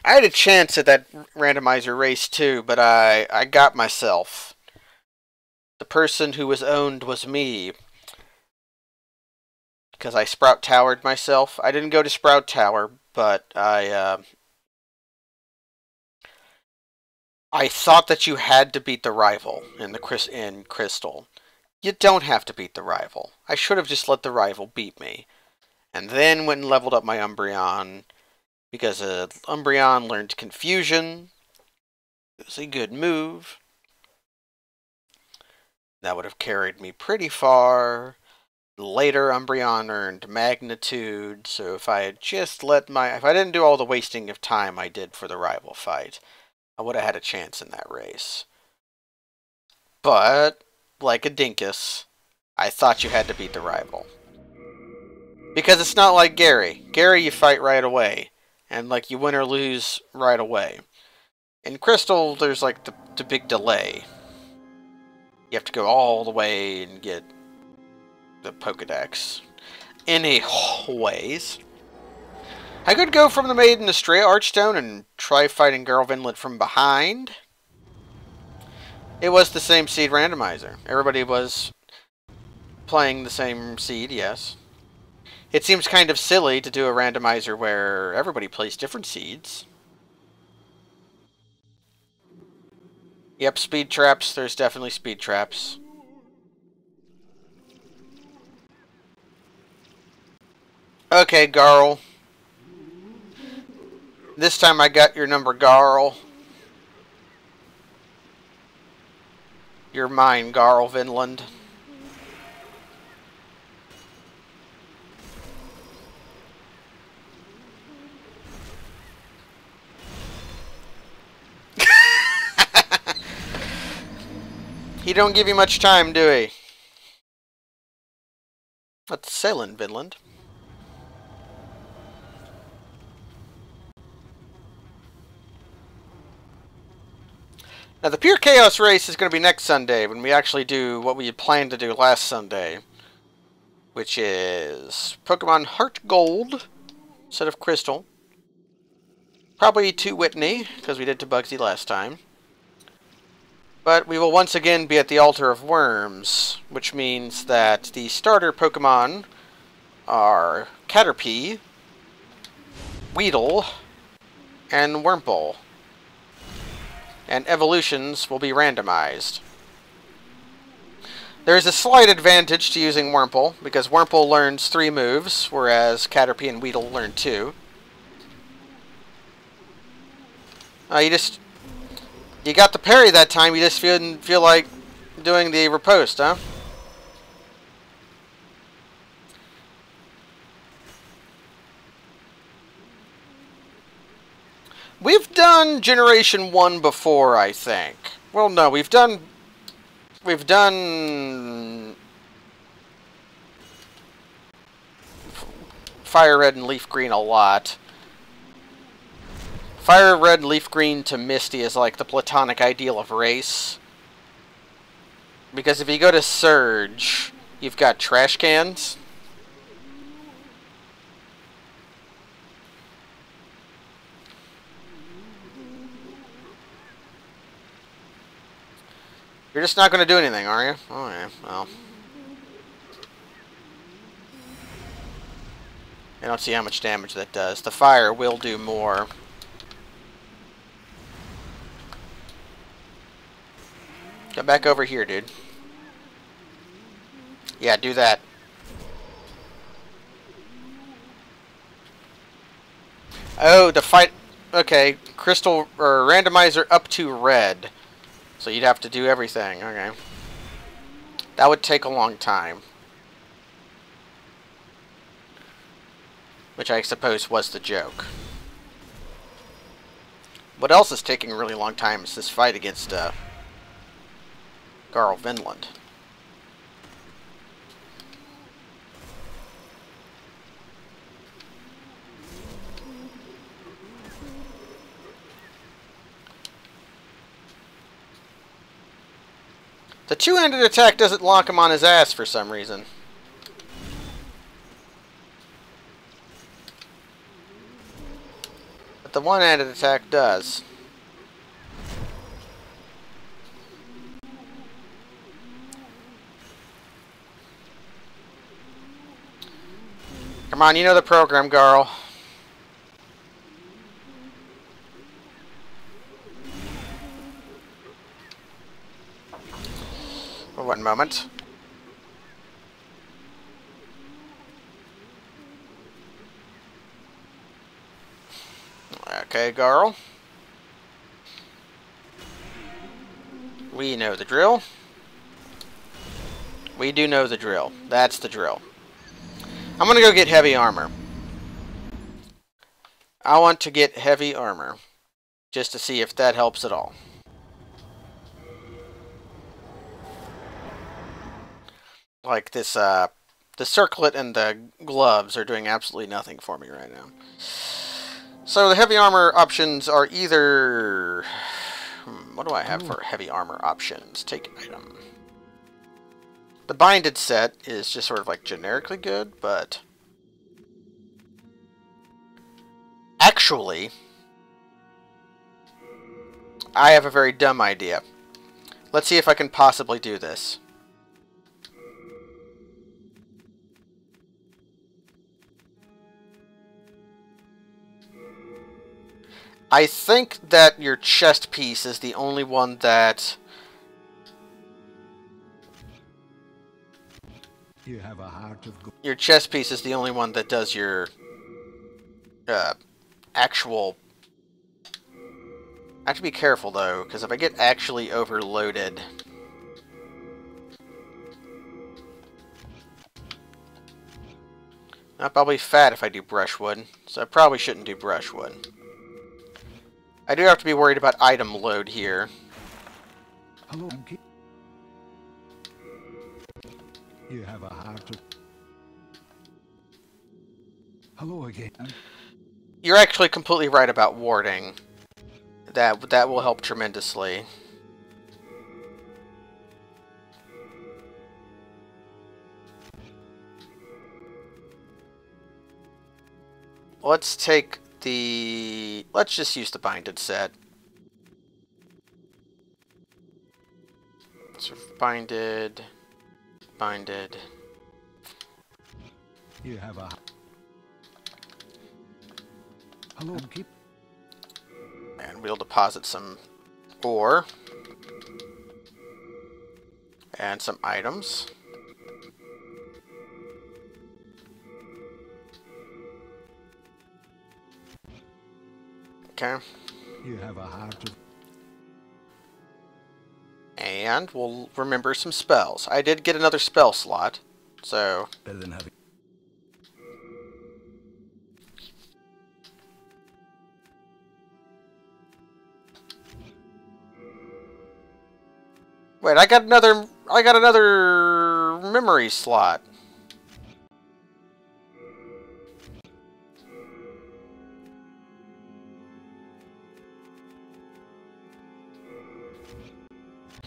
Speaker 1: I had a chance at that randomizer race too, but I got myself. The person who was owned was me. Because I Sprout Towered myself. I didn't go to Sprout Tower, but I thought that you had to beat the rival in Crystal. You don't have to beat the rival. I should have just let the rival beat me. And then went and leveled up my Umbreon. Because Umbreon learned Confusion. It was a good move. That would have carried me pretty far. Later, Umbreon earned Magnitude, so if I didn't do all the wasting of time I did for the rival fight, I would have had a chance in that race. But, like a dinkus, I thought you had to beat the rival. Because it's not like Gary. Gary you fight right away, and like you win or lose right away. In Crystal, there's like the big delay. You have to go all the way and get the Pokedex. Anyways, I could go from the Maiden to Stray Archstone and try fighting Girl Vinland from behind. It was the same seed randomizer. Everybody was playing the same seed, yes. It seems kind of silly to do a randomizer where everybody plays different seeds. Yep, speed traps. There's definitely speed traps. Okay, Garl. This time I got your number, Garl. You're mine, Garl Vinland. He don't give you much time, do he? That's sailing, Vinland. Now, the Pure Chaos race is going to be next Sunday, when we actually do what we had planned to do last Sunday. Which is Pokemon Heart Gold instead of Crystal. Probably to Whitney, because we did to Bugsy last time. But we will once again be at the Altar of Worms, which means that the starter Pokemon are Caterpie, Weedle, and Wurmple. And evolutions will be randomized. There is a slight advantage to using Wurmple, because Wurmple learns 3 moves, whereas Caterpie and Weedle learn 2. You got the parry that time, you just didn't feel like doing the riposte, huh? We've done Generation 1 before, I think. Well, no, we've done Fire Red and Leaf Green a lot. Fire Red and Leaf Green to Misty is like the platonic ideal of race. Because if you go to Surge, you've got trash cans. You're just not going to do anything, are you? Oh, yeah, well. I don't see how much damage that does. The fire will do more. Come back over here, dude. Yeah, do that. Oh, the fight... Okay, Crystal... or Randomizer up to red. So you'd have to do everything. Okay. That would take a long time. Which I suppose was the joke. What else is taking a really long time is this fight against Garl Vinland. The two-handed attack doesn't lock him on his ass for some reason. But the one-handed attack does. Come on, you know the program, Garl. For one moment. Okay, Garl. We know the drill. We do know the drill. That's the drill. I'm gonna go get heavy armor. I want to get heavy armor. Just to see if that helps at all. Like this, the circlet and the gloves are doing absolutely nothing for me right now. So the heavy armor options are either... what do I have for heavy armor options? Take item. The binded set is just sort of like generically good, but... actually, I have a very dumb idea. Let's see if I can possibly do this. I think that your chest piece is the only one that...
Speaker 5: You have a heart of gold.
Speaker 1: your chest piece is the only one that does your... actual... I have to be careful, though, because if I get actually overloaded... I'll probably fat if I do brushwood, so I probably shouldn't do brushwood. I do have to be worried about item load here.
Speaker 5: Hello, monkey. You have a heart of... Hello again.
Speaker 1: You're actually completely right about warding. That will help tremendously. Let's take the... let's just use the binded set. So binded... binded...
Speaker 5: You have a... Hello, monkey.
Speaker 1: And we'll deposit some ore. And some items. Okay.
Speaker 5: You have a heart of...
Speaker 1: And we'll remember some spells. I did get another spell slot, so...
Speaker 5: better than having...
Speaker 1: Wait, I got another memory slot.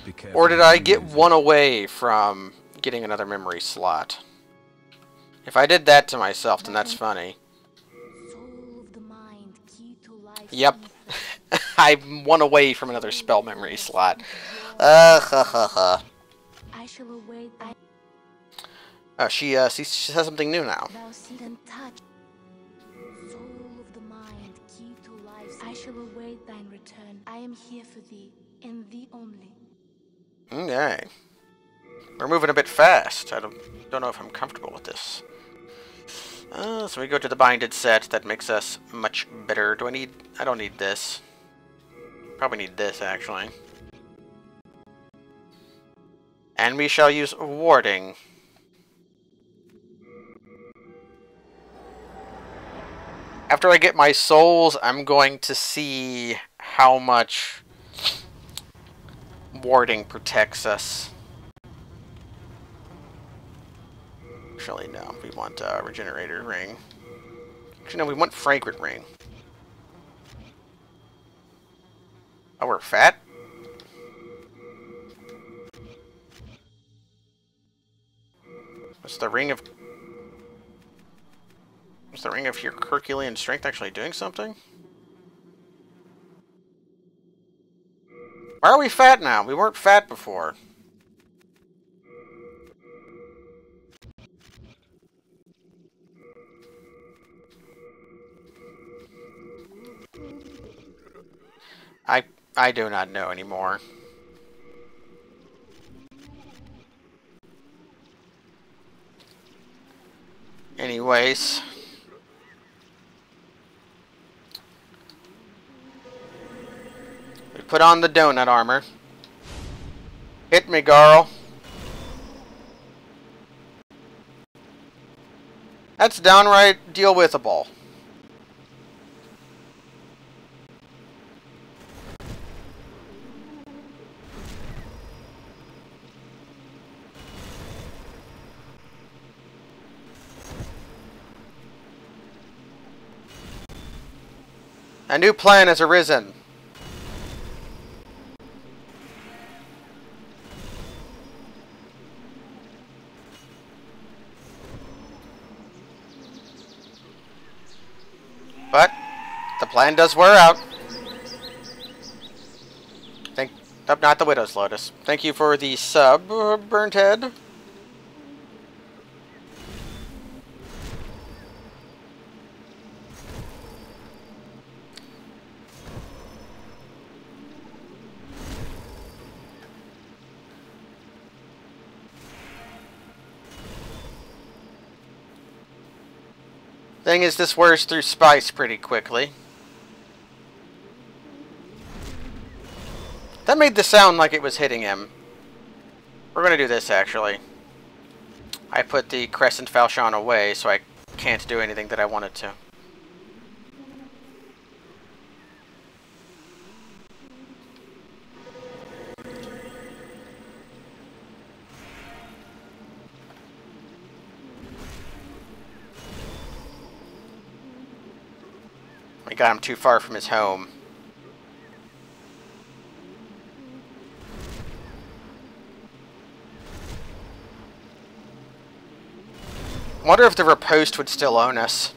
Speaker 5: Be careful.
Speaker 1: Or did I get one away from getting another memory slot? If I did that to myself, then that's funny.
Speaker 3: Soul of the mind, key to life.
Speaker 1: Yep. I'm one away from another spell memory slot. Ha ha ha.
Speaker 3: I shall await thy
Speaker 1: Oh, she says something new now.
Speaker 3: thou seed and touch. Soul of the mind, key to life. I shall await thine return. I am here for thee, and thee only.
Speaker 1: Okay. We're moving a bit fast. I don't know if I'm comfortable with this. So we go to the binded set. That makes us much better. Do I need... I don't need this. Probably need this, actually. And we shall use warding. After I get my souls, I'm going to see how much warding protects us. Actually, no. We want Regenerator Ring. Actually, no, we want Fragrant Ring. Oh, we're fat? Was the Ring of Herculean Strength actually doing something? Why are we fat now? We weren't fat before. I do not know anymore. Anyways. We put on the donut armor. Hit me, girl. That's downright deal-withable. A new plan has arisen. But the plan does wear out. Not the Widow's Lotus. Thank you for the sub, Burnt Head. Thing is, this wears through spice pretty quickly. That made the sound like it was hitting him. We're gonna do this, actually. I put the Crescent Falchion away, so I can't do anything that I wanted to. We got him too far from his home. I wonder if the Riposte would still own us.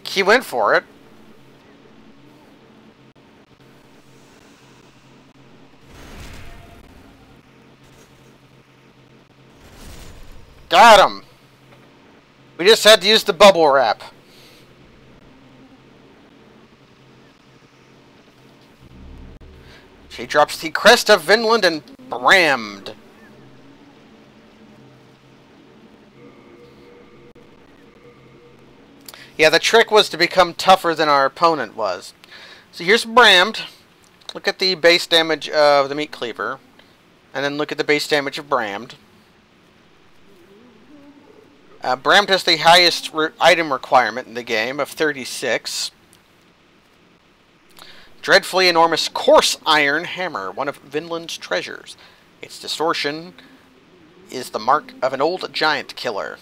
Speaker 1: He went for it. Got him! We just had to use the bubble wrap. She drops the crest of Vinland and brammed. Yeah, the trick was to become tougher than our opponent was. So here's Brammed. Look at the base damage of the Meat Cleaver. And then look at the base damage of Brammed. Brammed has the highest item requirement in the game of 36. Dreadfully enormous coarse iron hammer, one of Vinland's treasures. Its distortion is the mark of an old giant killer.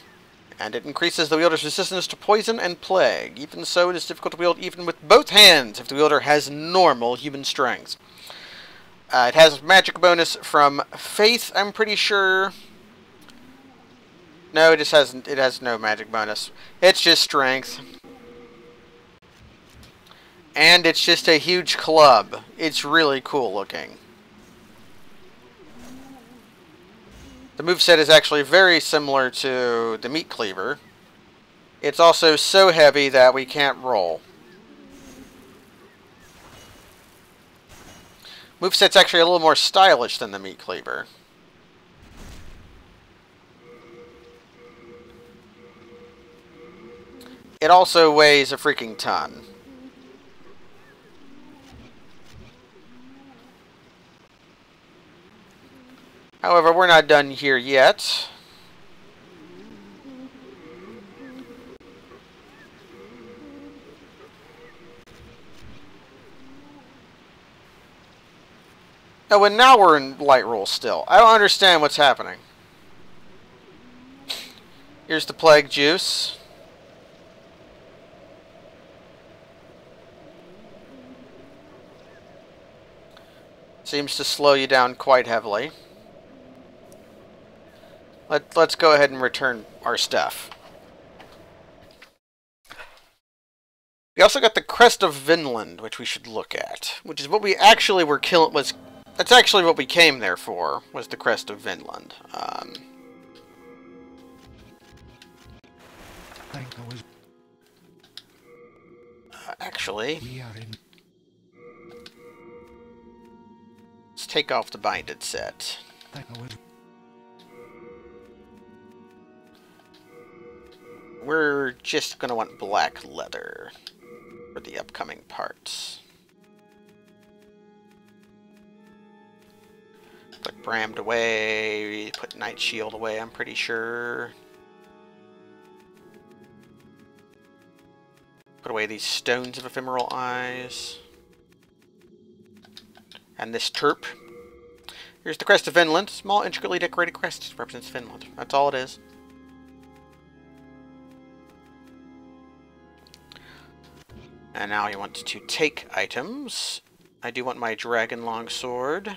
Speaker 1: And it increases the wielder's resistance to poison and plague. Even so, it is difficult to wield even with both hands if the wielder has normal human strength. It has magic bonus from Faith, I'm pretty sure. No, it has no magic bonus. It's just strength. And it's just a huge club. It's really cool looking. The moveset is actually very similar to the Meat Cleaver. It's also so heavy that we can't roll. Moveset's actually a little more stylish than the Meat Cleaver. it also weighs a freaking ton. However, we're not done here yet. Oh, and now we're in light roll still. I don't understand what's happening. Here's the plague juice. Seems to slow you down quite heavily. Let's go ahead and return our stuff. We also got the Crest of Vinland, which we should look at. Which is what we actually were killing. That's actually what we came there for, was the Crest of Vinland. Actually, let's take off the binded set. We're just going to want black leather for the upcoming parts. Put Brammed away, put Night Shield away, I'm pretty sure. Put away these Stones of Ephemeral Eyes. And this Terp. Here's the Crest of Finland. Small, intricately decorated crest. Represents Finland. That's all it is. And now you want to take items. I do want my Dragon Longsword.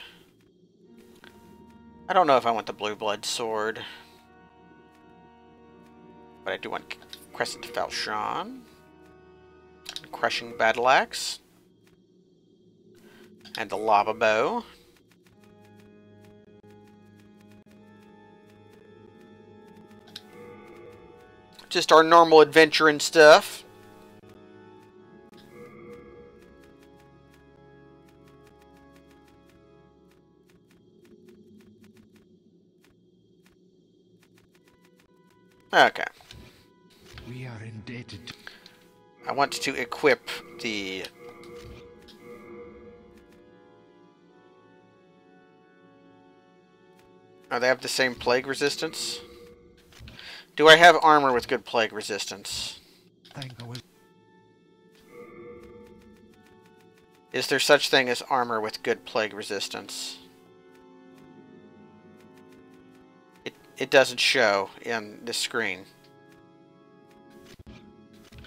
Speaker 1: I don't know if I want the Blue Blood Sword. But I do want Crescent Falchion. Crushing Battle Axe. And the Lava Bow. Just our normal adventuring stuff. Okay.
Speaker 2: We are indebted to...
Speaker 1: I want to equip the... Oh, they have the same plague resistance? Do I have armor with good plague resistance? Is there such thing as armor with good plague resistance? It doesn't show in the screen.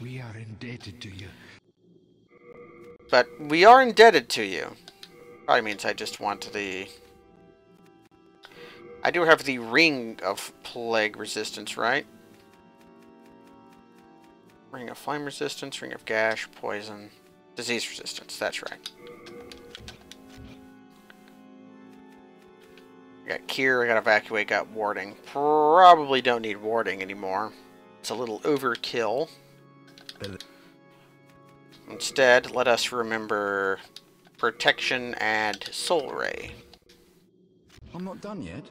Speaker 2: We are indebted to you.
Speaker 1: But we are indebted to you. Probably means I just want the... I do have the Ring of Plague Resistance, right? Ring of Flame Resistance, Ring of Gash, Poison, Disease Resistance, that's right. I got Cure, I got Evacuate, got Warding. Probably don't need Warding anymore. It's a little overkill. Instead, let us remember Protection and Soul Ray.
Speaker 5: I'm not done yet.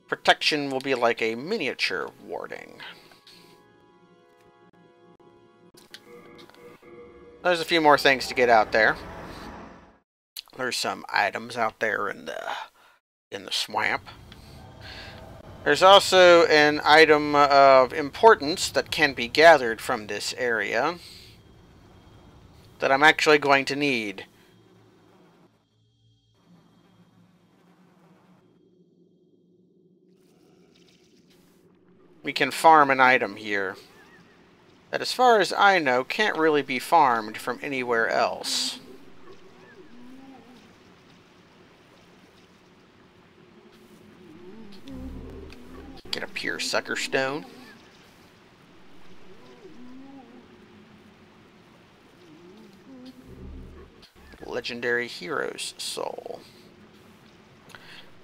Speaker 1: Protection will be like a miniature warding. There's a few more things to get out there. There's some items out there in the swamp. There's also an item of importance that can be gathered from this area that I'm actually going to need. We can farm an item here that, as far as I know, can't really be farmed from anywhere else. Get a pure sucker stone. Legendary Hero's Soul.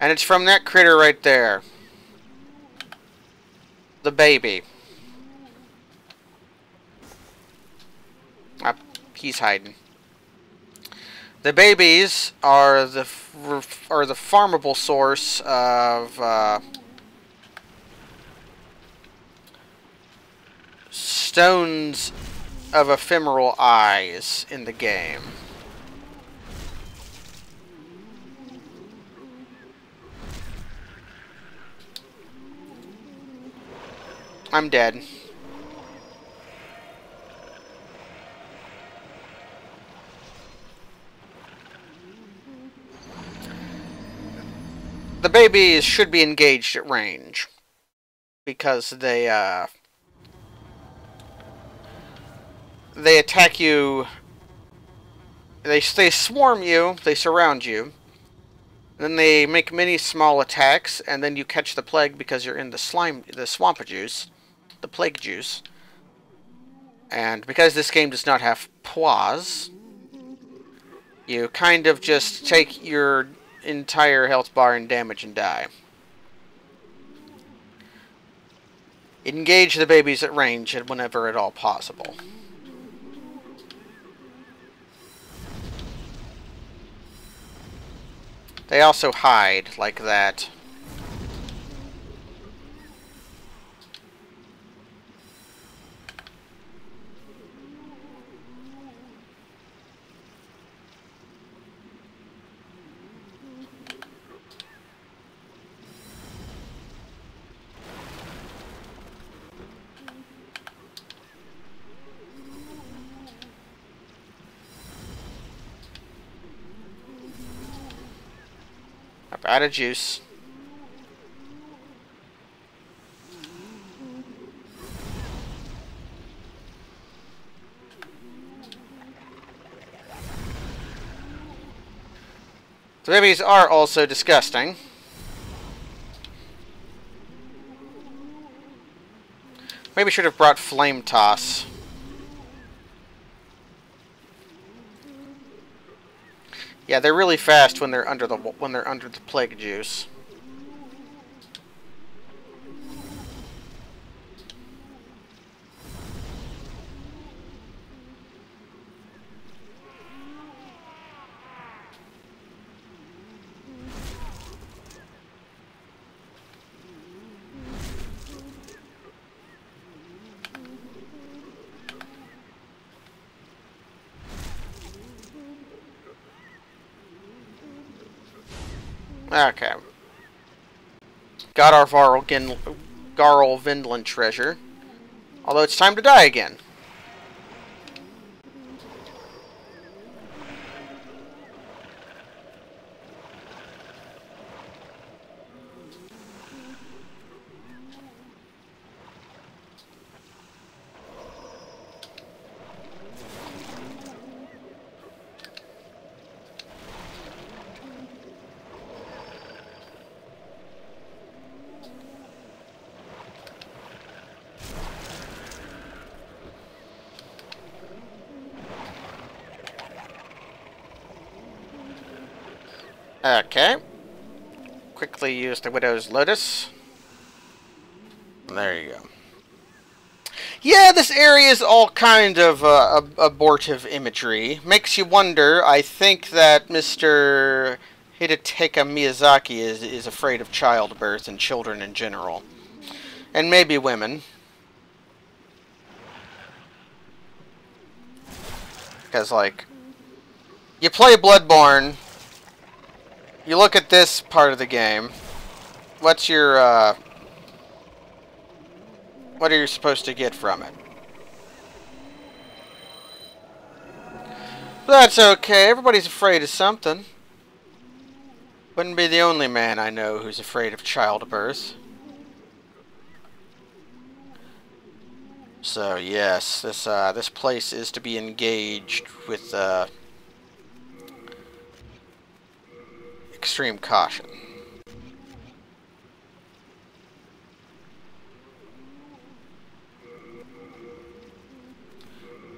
Speaker 1: And it's from that critter right there. The baby. He's hiding. The babies are the farmable source of stones of ephemeral eyes in the game. I'm dead. The babies should be engaged at range because they attack you. They swarm you. They surround you. Then they make many small attacks, and then you catch the plague because you're in the swamp juice, the plague juice. And because this game does not have pause, you kind of just take your entire health bar and damage and die. Engage the babies at range and whenever at all possible. They also hide like that. I'm out of juice. The babies are also disgusting. Maybe should have brought Flame Toss. Yeah, they're really fast when they're under the plague juice. Okay. Got our Garl Vindland treasure. Although it's time to die again. Okay. Quickly use the Widow's Lotus. There you go. Yeah, this area is all kind of abortive imagery. Makes you wonder. I think that Mr. Hidetaka Miyazaki is afraid of childbirth and children in general. And maybe women. Because, like, you play Bloodborne, you look at this part of the game, what's your, what are you supposed to get from it? That's okay, everybody's afraid of something. Wouldn't be the only man I know who's afraid of childbirth. So yes, this place is to be engaged with extreme caution.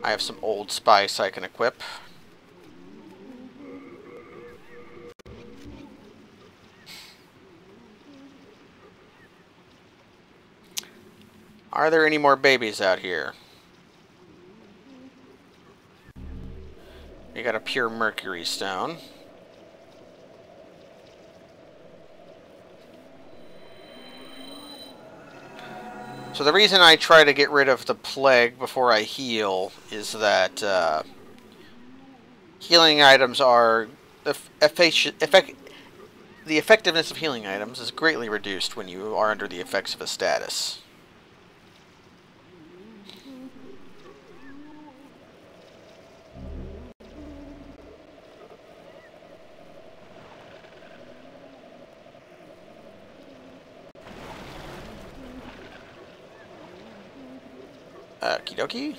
Speaker 1: I have some old spice I can equip. Are there any more babies out here? You got a pure mercury stone. So the reason I try to get rid of the plague before I heal is that healing items are the effectiveness of healing items is greatly reduced when you are under the effects of a status. Okie dokie.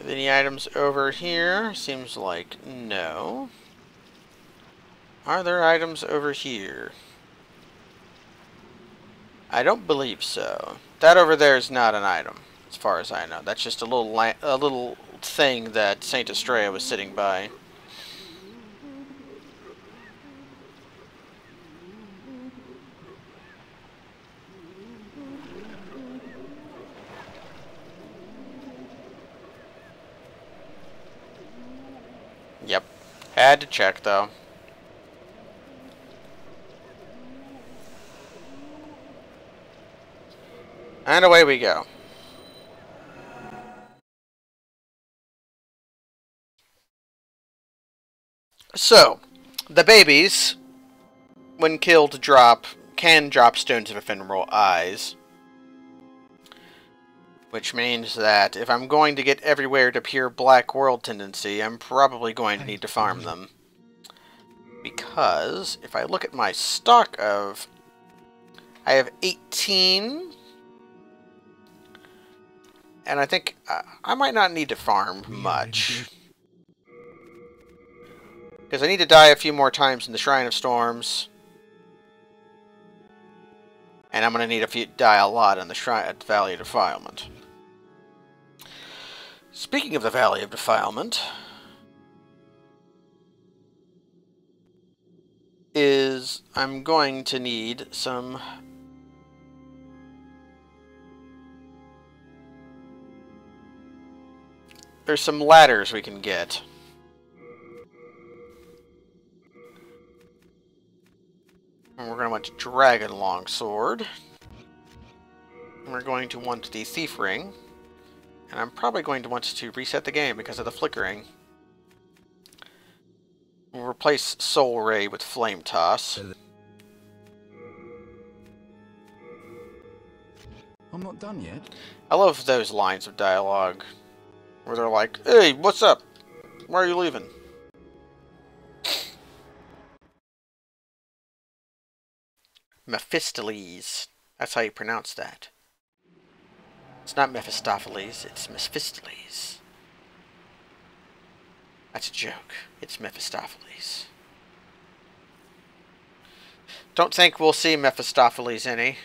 Speaker 1: Any items over here? Seems like no. Are there items over here? I don't believe so. That over there is not an item, as far as I know. That's just a little thing that Saint Estrella was sitting by. Yep. Had to check, though. And away we go. So, the babies, when killed, can drop stones of ephemeral eyes. Which means that if I'm going to get everywhere to pure black world tendency, I'm probably going to need to farm them. Because, if I look at my stock of... I have 18... And I think I might not need to farm much. Because I need to die a few more times in the Shrine of Storms. And I'm going to need to die a lot in the Valley of Defilement. Speaking of the Valley of Defilement, I'm going to need some... There's some ladders we can get. And we're going to want Dragon Longsword. And we're going to want the Thief Ring. And I'm probably going to want to reset the game because of the flickering. We'll replace Soul Ray with Flame Toss.
Speaker 5: I'm not done yet.
Speaker 1: I love those lines of dialogue where they're like, "Hey, what's up? Why are you leaving?" Mephistopheles. That's how you pronounce that. It's not Mephistopheles, it's Mephistopheles. That's a joke. It's Mephistopheles. Don't think we'll see Mephistopheles any.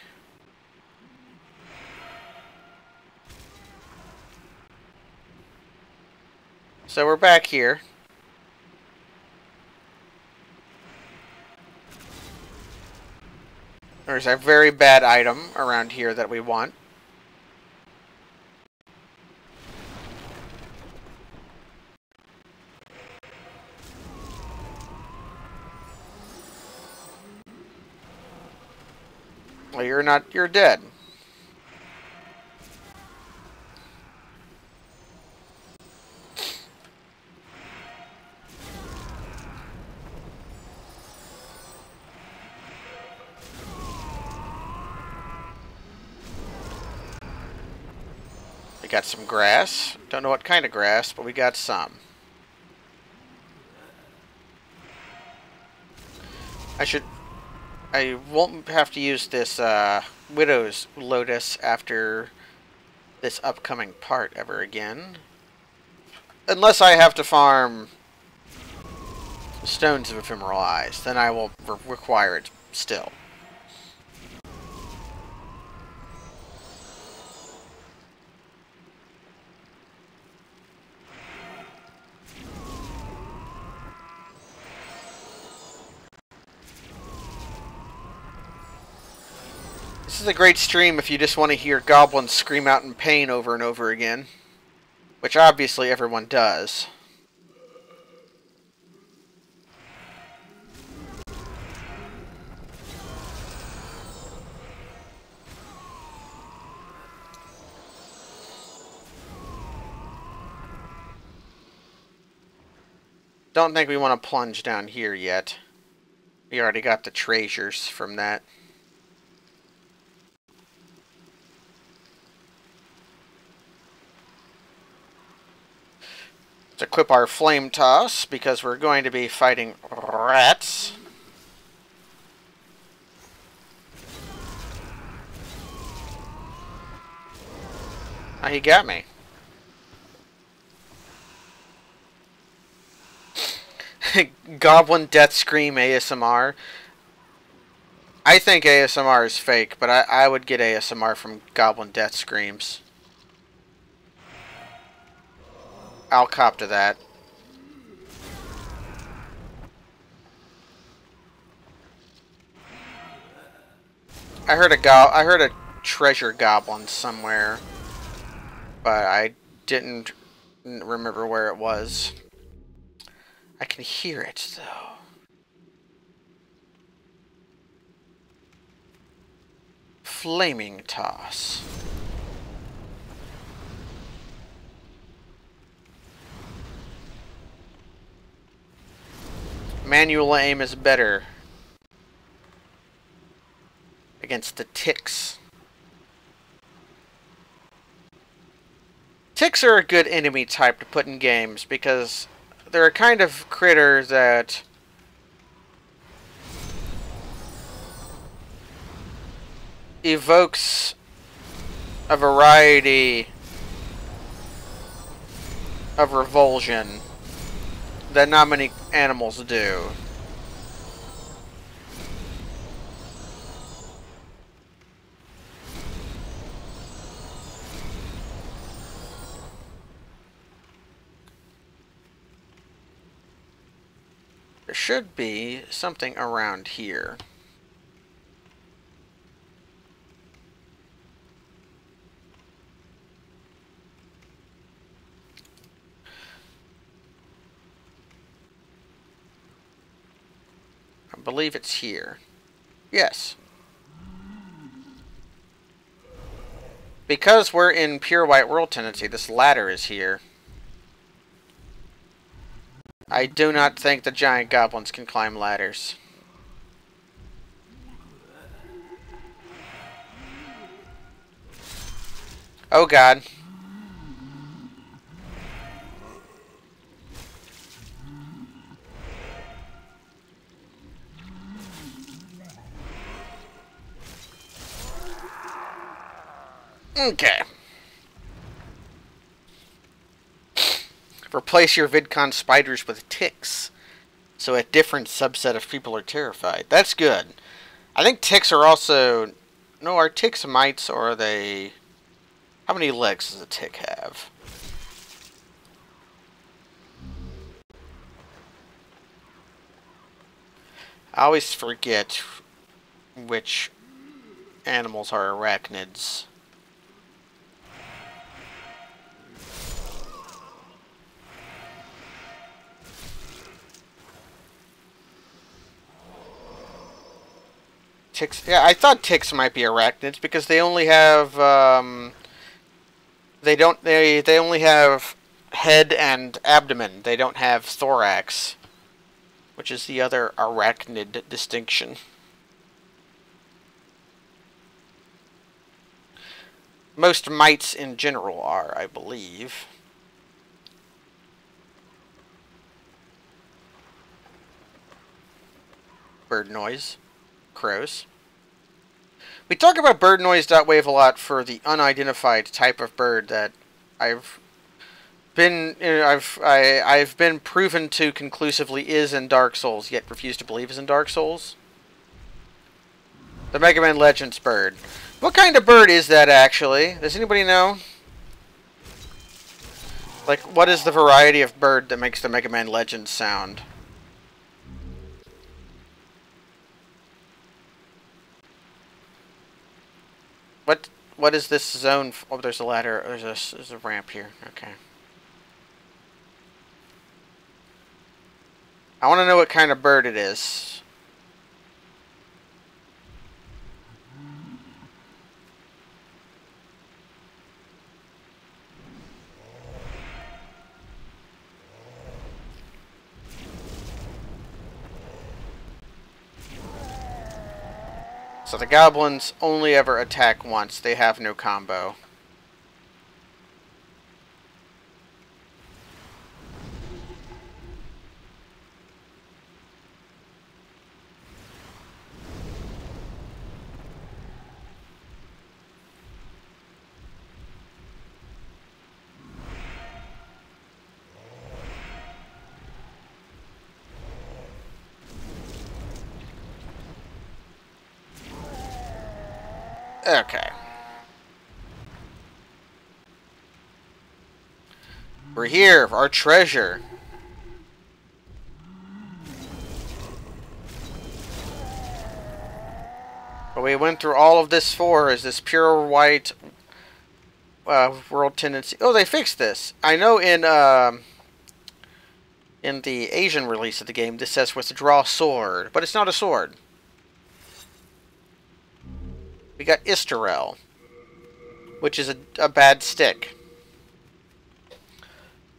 Speaker 1: So we're back here. There's a very bad item around here that we want. Well, you're dead. We got some grass. Don't know what kind of grass, but we got some. I won't have to use this Widow's Lotus after this upcoming part ever again. Unless I have to farm Stones of Ephemeral Eyes, then I will require it still. This is a great stream if you just want to hear goblins scream out in pain over and over again. Which obviously everyone does. Don't think we want to plunge down here yet. We already got the treasures from that. Let's equip our flame toss because we're going to be fighting rats. Oh, he got me. Goblin Death Scream ASMR. I think ASMR is fake, but I would get ASMR from Goblin Death Screams. I'll cop to that. I heard a treasure goblin somewhere, but I didn't remember where it was. I can hear it though. Flaming toss. Manual aim is better against the ticks. Ticks are a good enemy type to put in games because they're a kind of critter that evokes a variety of revulsion that not many animals do. There should be something around here. I believe it's here. Yes. Because we're in pure white world tendency, this ladder is here. I do not think the giant goblins can climb ladders. Oh god. Okay. Replace your VidCon spiders with ticks, so a different subset of people are terrified. That's good. I think ticks are also... No, are ticks mites or are they... How many legs does a tick have? I always forget which animals are arachnids. Ticks, yeah, I thought ticks might be arachnids because they only have they only have head and abdomen. They don't have thorax, which is the other arachnid distinction. Most mites in general are, I believe. Bird noise. Crows. We talk about birdnoise.wave a lot for the unidentified type of bird that I've been proven to conclusively is in Dark Souls, yet refuse to believe is in Dark Souls. The Mega Man Legends bird. What kind of bird is that actually? Does anybody know? Like, what is the variety of bird that makes the Mega Man Legends sound? What is this zone? Oh, there's a ladder. There's a ramp here. Okay. I want to know what kind of bird it is. So the goblins only ever attack once. They have no combo. Okay. We're here for our treasure. What we went through all of this for is this pure white world tendency. Oh, they fixed this. I know in the Asian release of the game, this says withdraw sword, but it's not a sword. We got Istarel, which is a bad stick.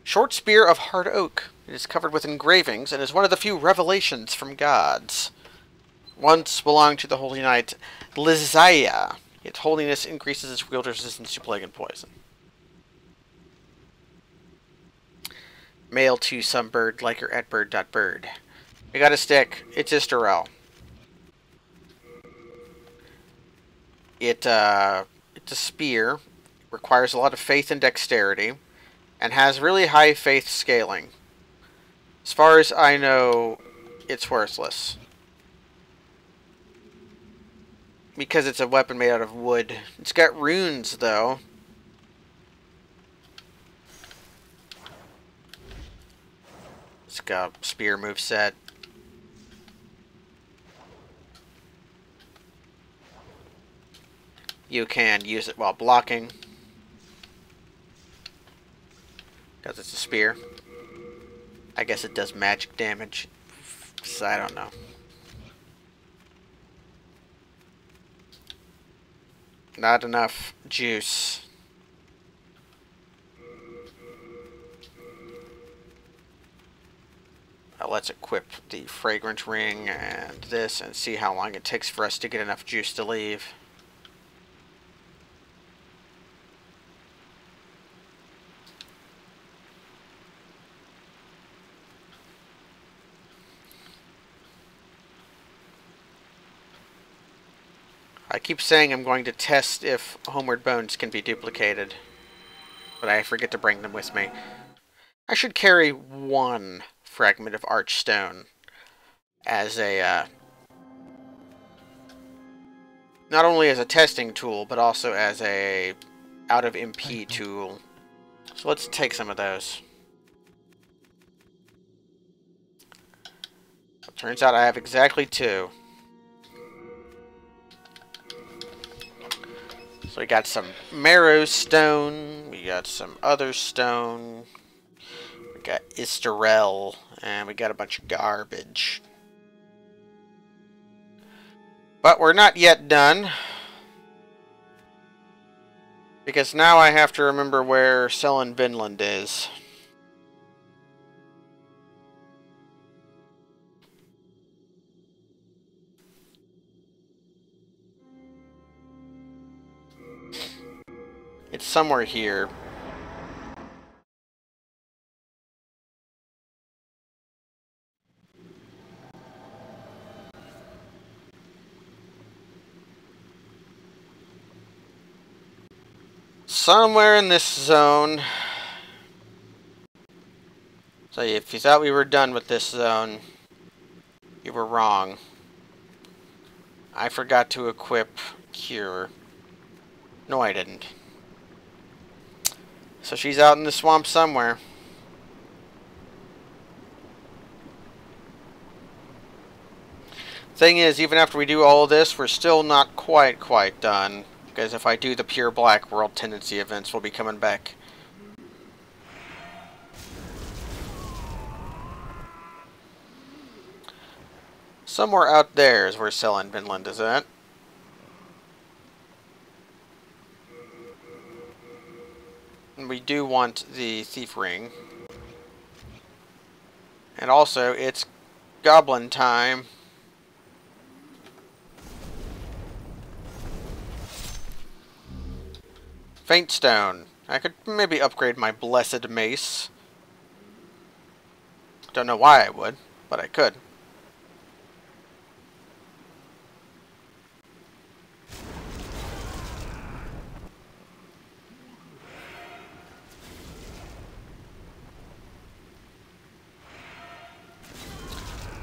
Speaker 1: Short spear of hard oak. It is covered with engravings and is one of the few revelations from gods. Once belonged to the holy knight Lizaya. Its holiness increases its wielder's resistance to plague and poison. Mail to some bird, like her at bird.bird. We got a stick. It's Istarel. It's a spear. Requires a lot of faith and dexterity. And has really high faith scaling. As far as I know, it's worthless. Because it's a weapon made out of wood. It's got runes, though. It's got a spear moveset. You can use it while blocking. Because it's a spear. I guess it does magic damage. So I don't know. Not enough juice. Let's equip the fragrant ring and this and see how long it takes for us to get enough juice to leave. I keep saying I'm going to test if Homeward Bones can be duplicated, but I forget to bring them with me. I should carry one fragment of Archstone as a, not only as a testing tool, but also as a out of MP tool. So let's take some of those. It turns out I have exactly 2. So we got some marrow stone, we got some other stone, we got Istarel, and we got a bunch of garbage. But we're not yet done. Because now I have to remember where Selin Vinland is. It's somewhere here. Somewhere in this zone. So if you thought we were done with this zone, you were wrong. I forgot to equip Cure. No, I didn't. So she's out in the swamp somewhere. Thing is, even after we do all of this, we're still not quite done. Because if I do the pure black world tendency events, we'll be coming back. Somewhere out there is where Selin Vinland is at. And we do want the thief ring. And also, it's goblin time. Faint stone. I could maybe upgrade my blessed mace. Don't know why I would, but I could.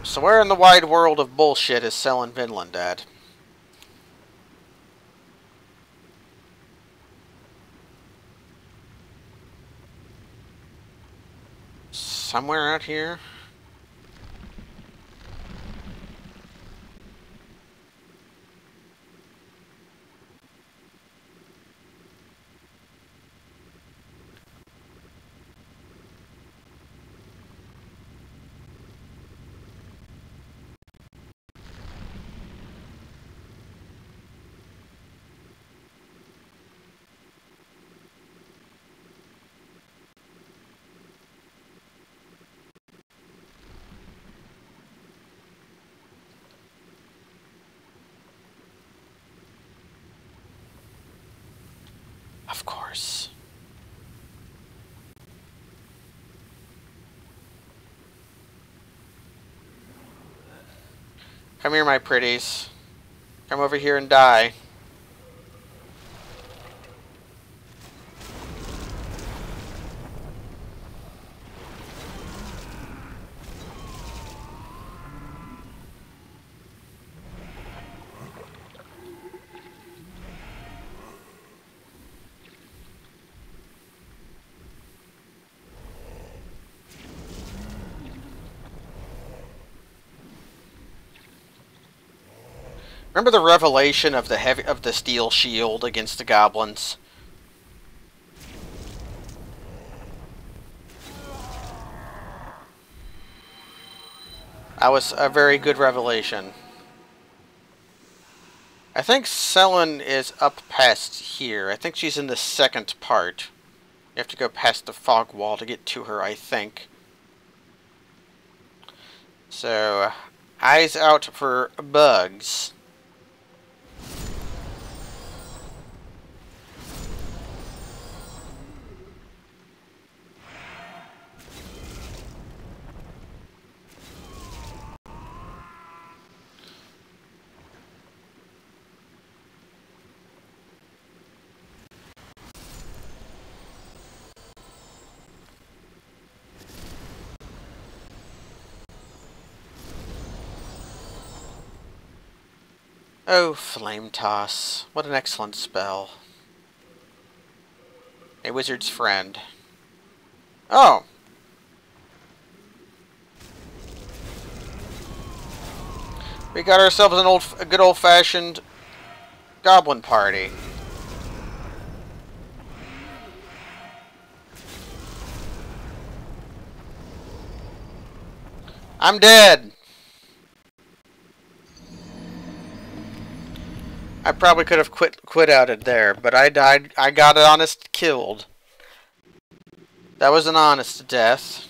Speaker 1: So where in the wide world of bullshit is Selin Vinland at? Somewhere out here? Of course. Come here, my pretties. Come over here and die. Remember the revelation of the steel shield against the goblins? That was a very good revelation. I think Selin is up past here. I think she's in the second part. You have to go past the fog wall to get to her, I think. So, eyes out for bugs. Oh, Flame Toss. What an excellent spell. A wizard's friend. Oh! We got ourselves a good old-fashioned goblin party. I'm dead! I probably could have quit out it there, but I died. I got honest killed. That was an honest death.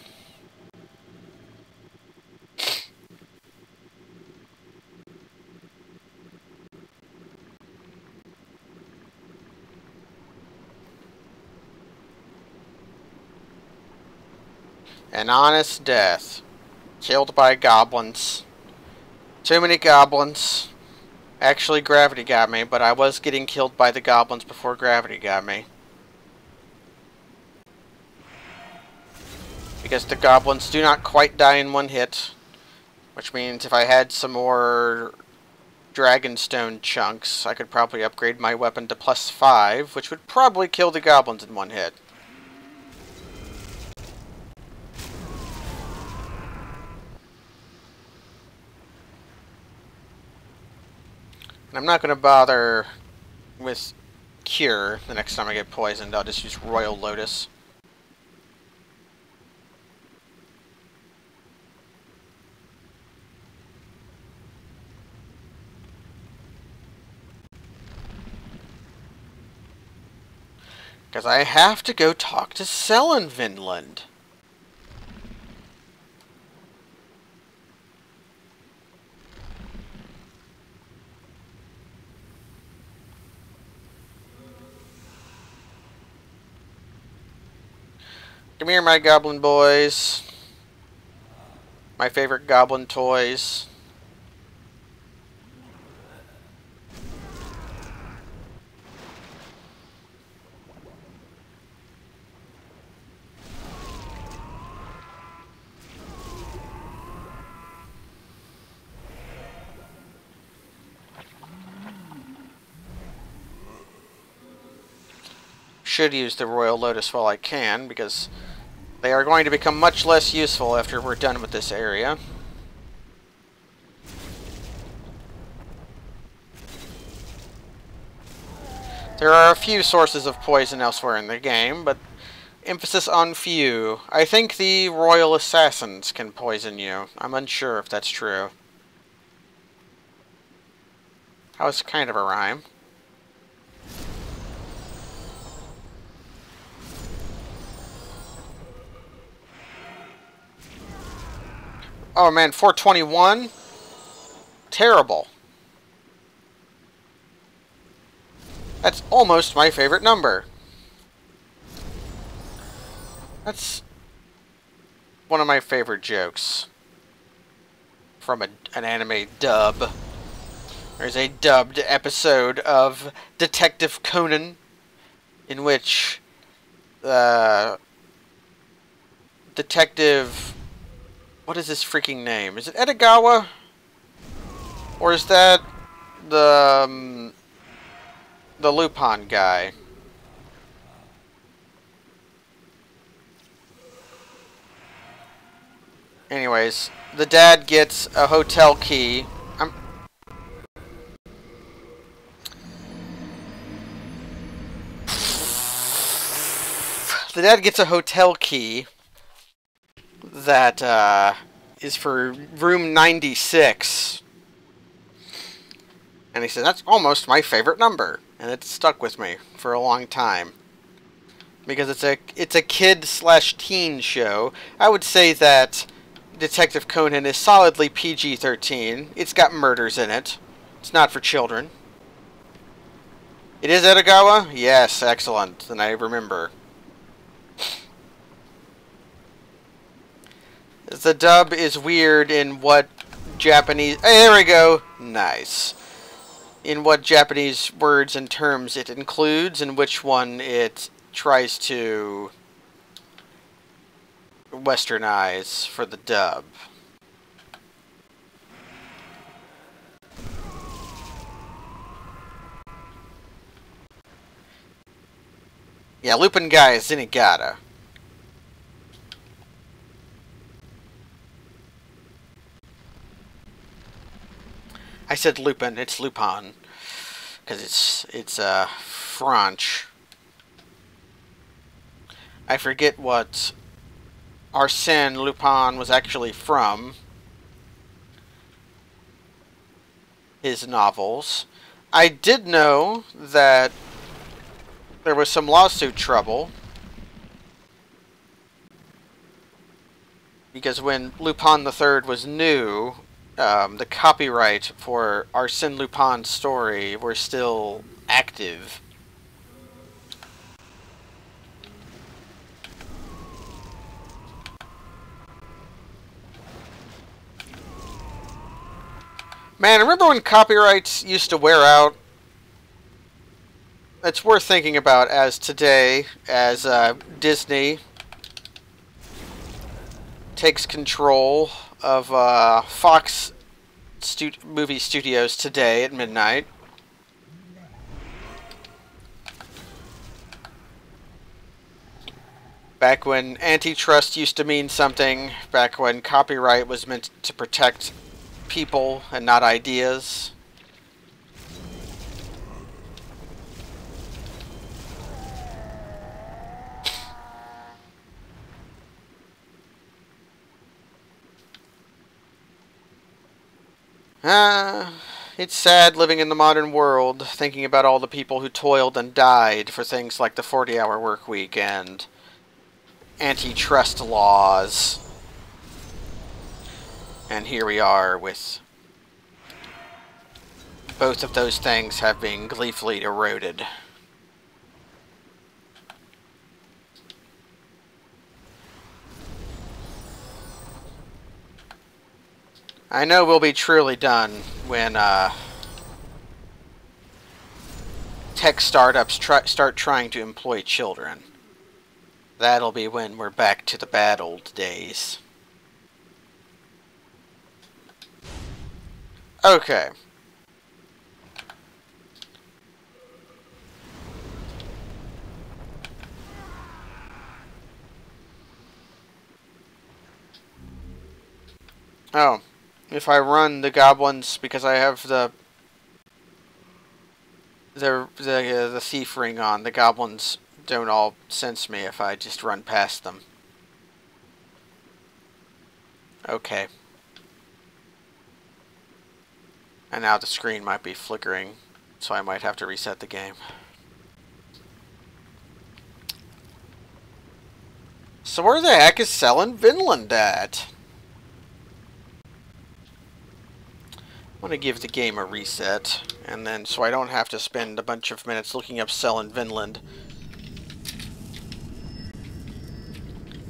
Speaker 1: An honest death. Killed by goblins. Too many goblins. Actually, gravity got me, but I was getting killed by the goblins before gravity got me. Because the goblins do not quite die in one hit. Which means if I had some more Dragonstone chunks, I could probably upgrade my weapon to +5, which would probably kill the goblins in one hit. And I'm not going to bother with Cure the next time I get poisoned. I'll just use Royal Lotus. Because I have to go talk to Selen Vinland. Come here, my goblin boys. My favorite goblin toys. Should use the Royal Lotus while I can, because they are going to become much less useful after we're done with this area. There are a few sources of poison elsewhere in the game, but emphasis on few. I think the Royal Assassins can poison you. I'm unsure if that's true. That was kind of a rhyme. Oh man, 421? Terrible. That's almost my favorite number. That's one of my favorite jokes from an anime dub. There's a dubbed episode of Detective Conan in which Detective... What is his freaking name? Is it Edogawa? Or is that the Lupin guy? Anyways, the dad gets a hotel key. The dad gets a hotel key that is for room 96. And he said, that's almost my favorite number. And it stuck with me for a long time. Because it's a kid/teen show. I would say that Detective Conan is solidly PG-13. It's got murders in it. It's not for children. It is Edogawa? Yes, excellent. Then I remember. The dub is weird in what Japanese... Hey, there we go! Nice. In what Japanese words and terms it includes, and which one it tries to westernize for the dub. Yeah, Lupin guy is Zenigata. I said Lupin, it's Lupin. Because it's French. I forget what Arsène Lupin was actually from. His novels. I did know that there was some lawsuit trouble. Because when Lupin III was new, the copyright for Arsène Lupin's story were still active. Man, remember when copyrights used to wear out? It's worth thinking about as today, as Disney takes control of Fox movie studios today at midnight. Back when antitrust used to mean something, back when copyright was meant to protect people and not ideas. It's sad living in the modern world, thinking about all the people who toiled and died for things like the 40-hour work week and antitrust laws. And here we are with both of those things have been gleefully eroded. I know we'll be truly done when tech startups start trying to employ children. That'll be when we're back to the bad old days. Okay. Oh, if I run the goblins because I have the thief ring on, the goblins don't all sense me if I just run past them. Okay. And now the screen might be flickering, so I might have to reset the game. So where the heck is Selin Vinland at? I'm going to give the game a reset, and then so I don't have to spend a bunch of minutes looking up Selin Vinland.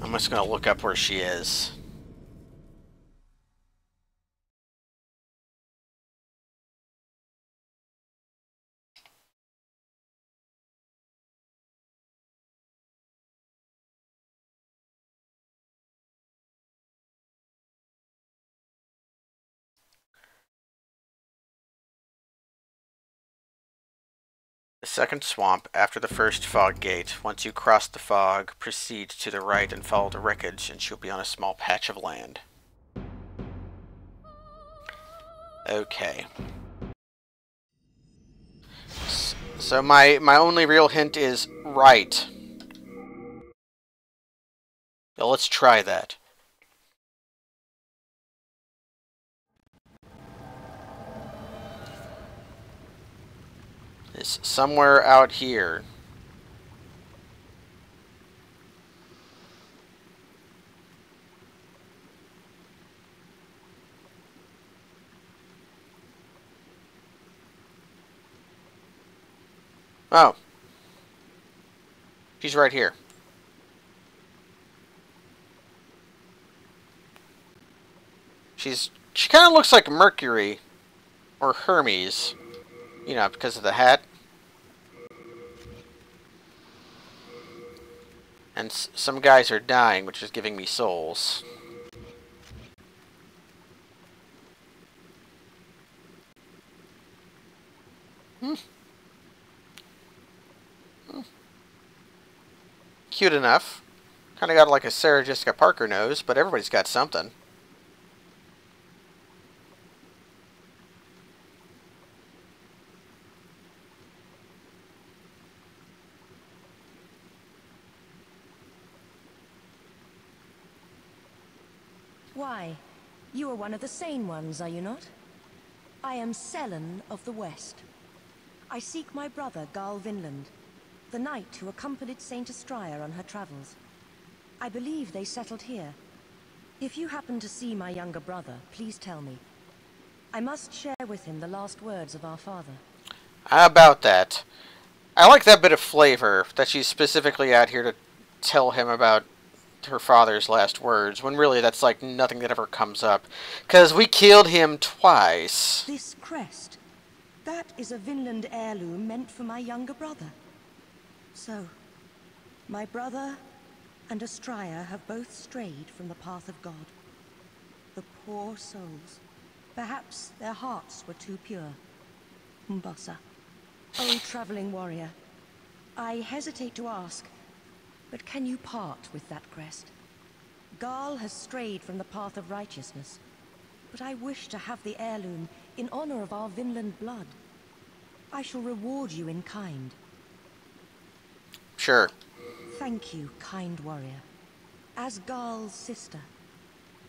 Speaker 1: I'm just going to look up where she is. The second swamp after the first fog gate. Once you cross the fog, proceed to the right and follow the wreckage, and you'll be on a small patch of land. Okay. So my only real hint is right. Now let's try that. It's somewhere out here. Oh. She's right here. She kind of looks like Mercury or Hermes, you know, because of the hat. And some guys are dying, which is giving me souls. Cute enough. Kind of got like a Sarah Jessica Parker nose, but everybody's got something.
Speaker 6: Why? You are one of the sane ones, are you not? I am Selin of the West. I seek my brother, Garl Vinland, the knight who accompanied Saint Estraya on her travels. I believe they settled here. If you happen to see my younger brother, please tell me. I must share with him the last words of our father.
Speaker 1: How about that? I like that bit of flavor, that she's specifically out here to tell him about her father's last words, when really that's like nothing that ever comes up. Because we killed him twice.
Speaker 6: This crest, that is a Vinland heirloom meant for my younger brother. So, my brother and Estraya have both strayed from the path of God. The poor souls. Perhaps their hearts were too pure. Mbasa. Oh, traveling warrior. I hesitate to ask, but can you part with that crest? Garl has strayed from the path of righteousness, but I wish to have the heirloom in honor of our Vinland blood. I shall reward you in kind.
Speaker 1: Sure.
Speaker 6: Thank you, kind warrior. As Garl's sister,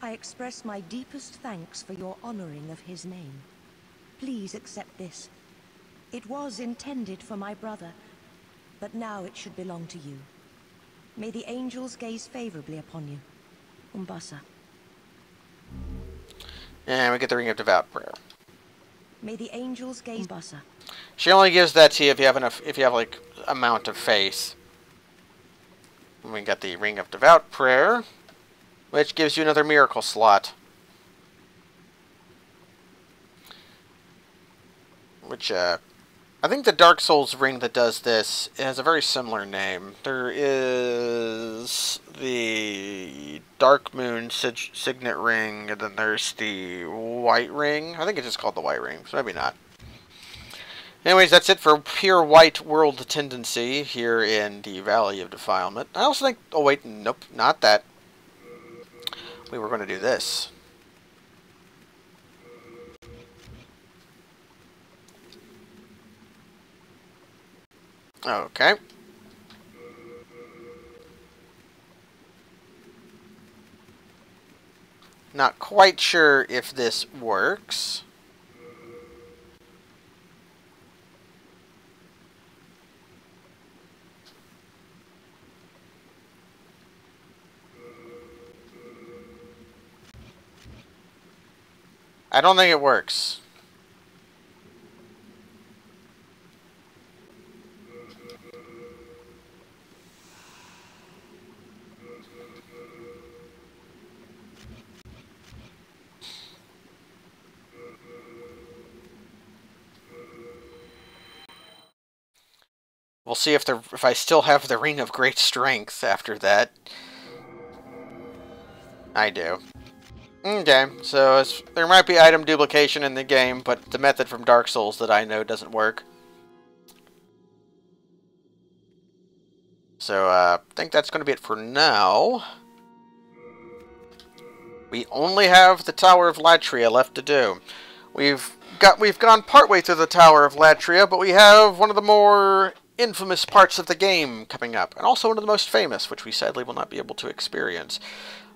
Speaker 6: I express my deepest thanks for your honoring of his name. Please accept this. It was intended for my brother, but now it should belong to you. May the angels gaze favorably upon you. Umbasa.
Speaker 1: And we get the Ring of Devout Prayer.
Speaker 6: May the angels gaze Umbasa.
Speaker 1: She only gives that to you if you have enough, if you have like amount of faith. And we got the Ring of Devout Prayer, which gives you another miracle slot. Which, I think the Dark Souls ring that does this has a very similar name. There is the Dark Moon Signet Ring, and then there's the White Ring. I think it's just called the White Ring, so maybe not. Anyways, that's it for pure white world tendency here in the Valley of Defilement. I also think... Oh, wait. Nope. Not that. We were going to do this. Okay. Not quite sure if this works. I don't think it works. We'll see if I still have the Ring of Great Strength after that. I do. Okay, so there might be item duplication in the game, but the method from Dark Souls that I know doesn't work. So, I think that's going to be it for now. We only have the Tower of Latria left to do. We've gone partway through the Tower of Latria, but we have one of the more infamous parts of the game coming up, and also one of the most famous, which we sadly will not be able to experience.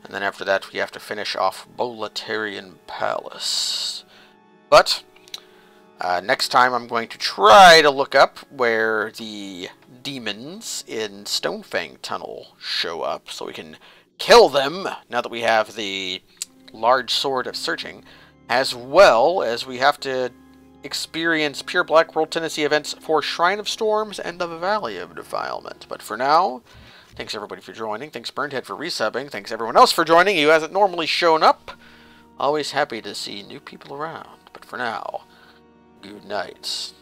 Speaker 1: And then after that, we have to finish off Boletarian Palace. But next time, I'm going to try to look up where the demons in Stonefang Tunnel show up, so we can kill them now that we have the large sword of searching, as well as we have to experience pure Black World Tendency events for Shrine of Storms and the Valley of Defilement. But for now, thanks everybody for joining. Thanks Burnhead for resubbing. Thanks everyone else for joining who hasn't normally shown up. Always happy to see new people around. But for now, good night.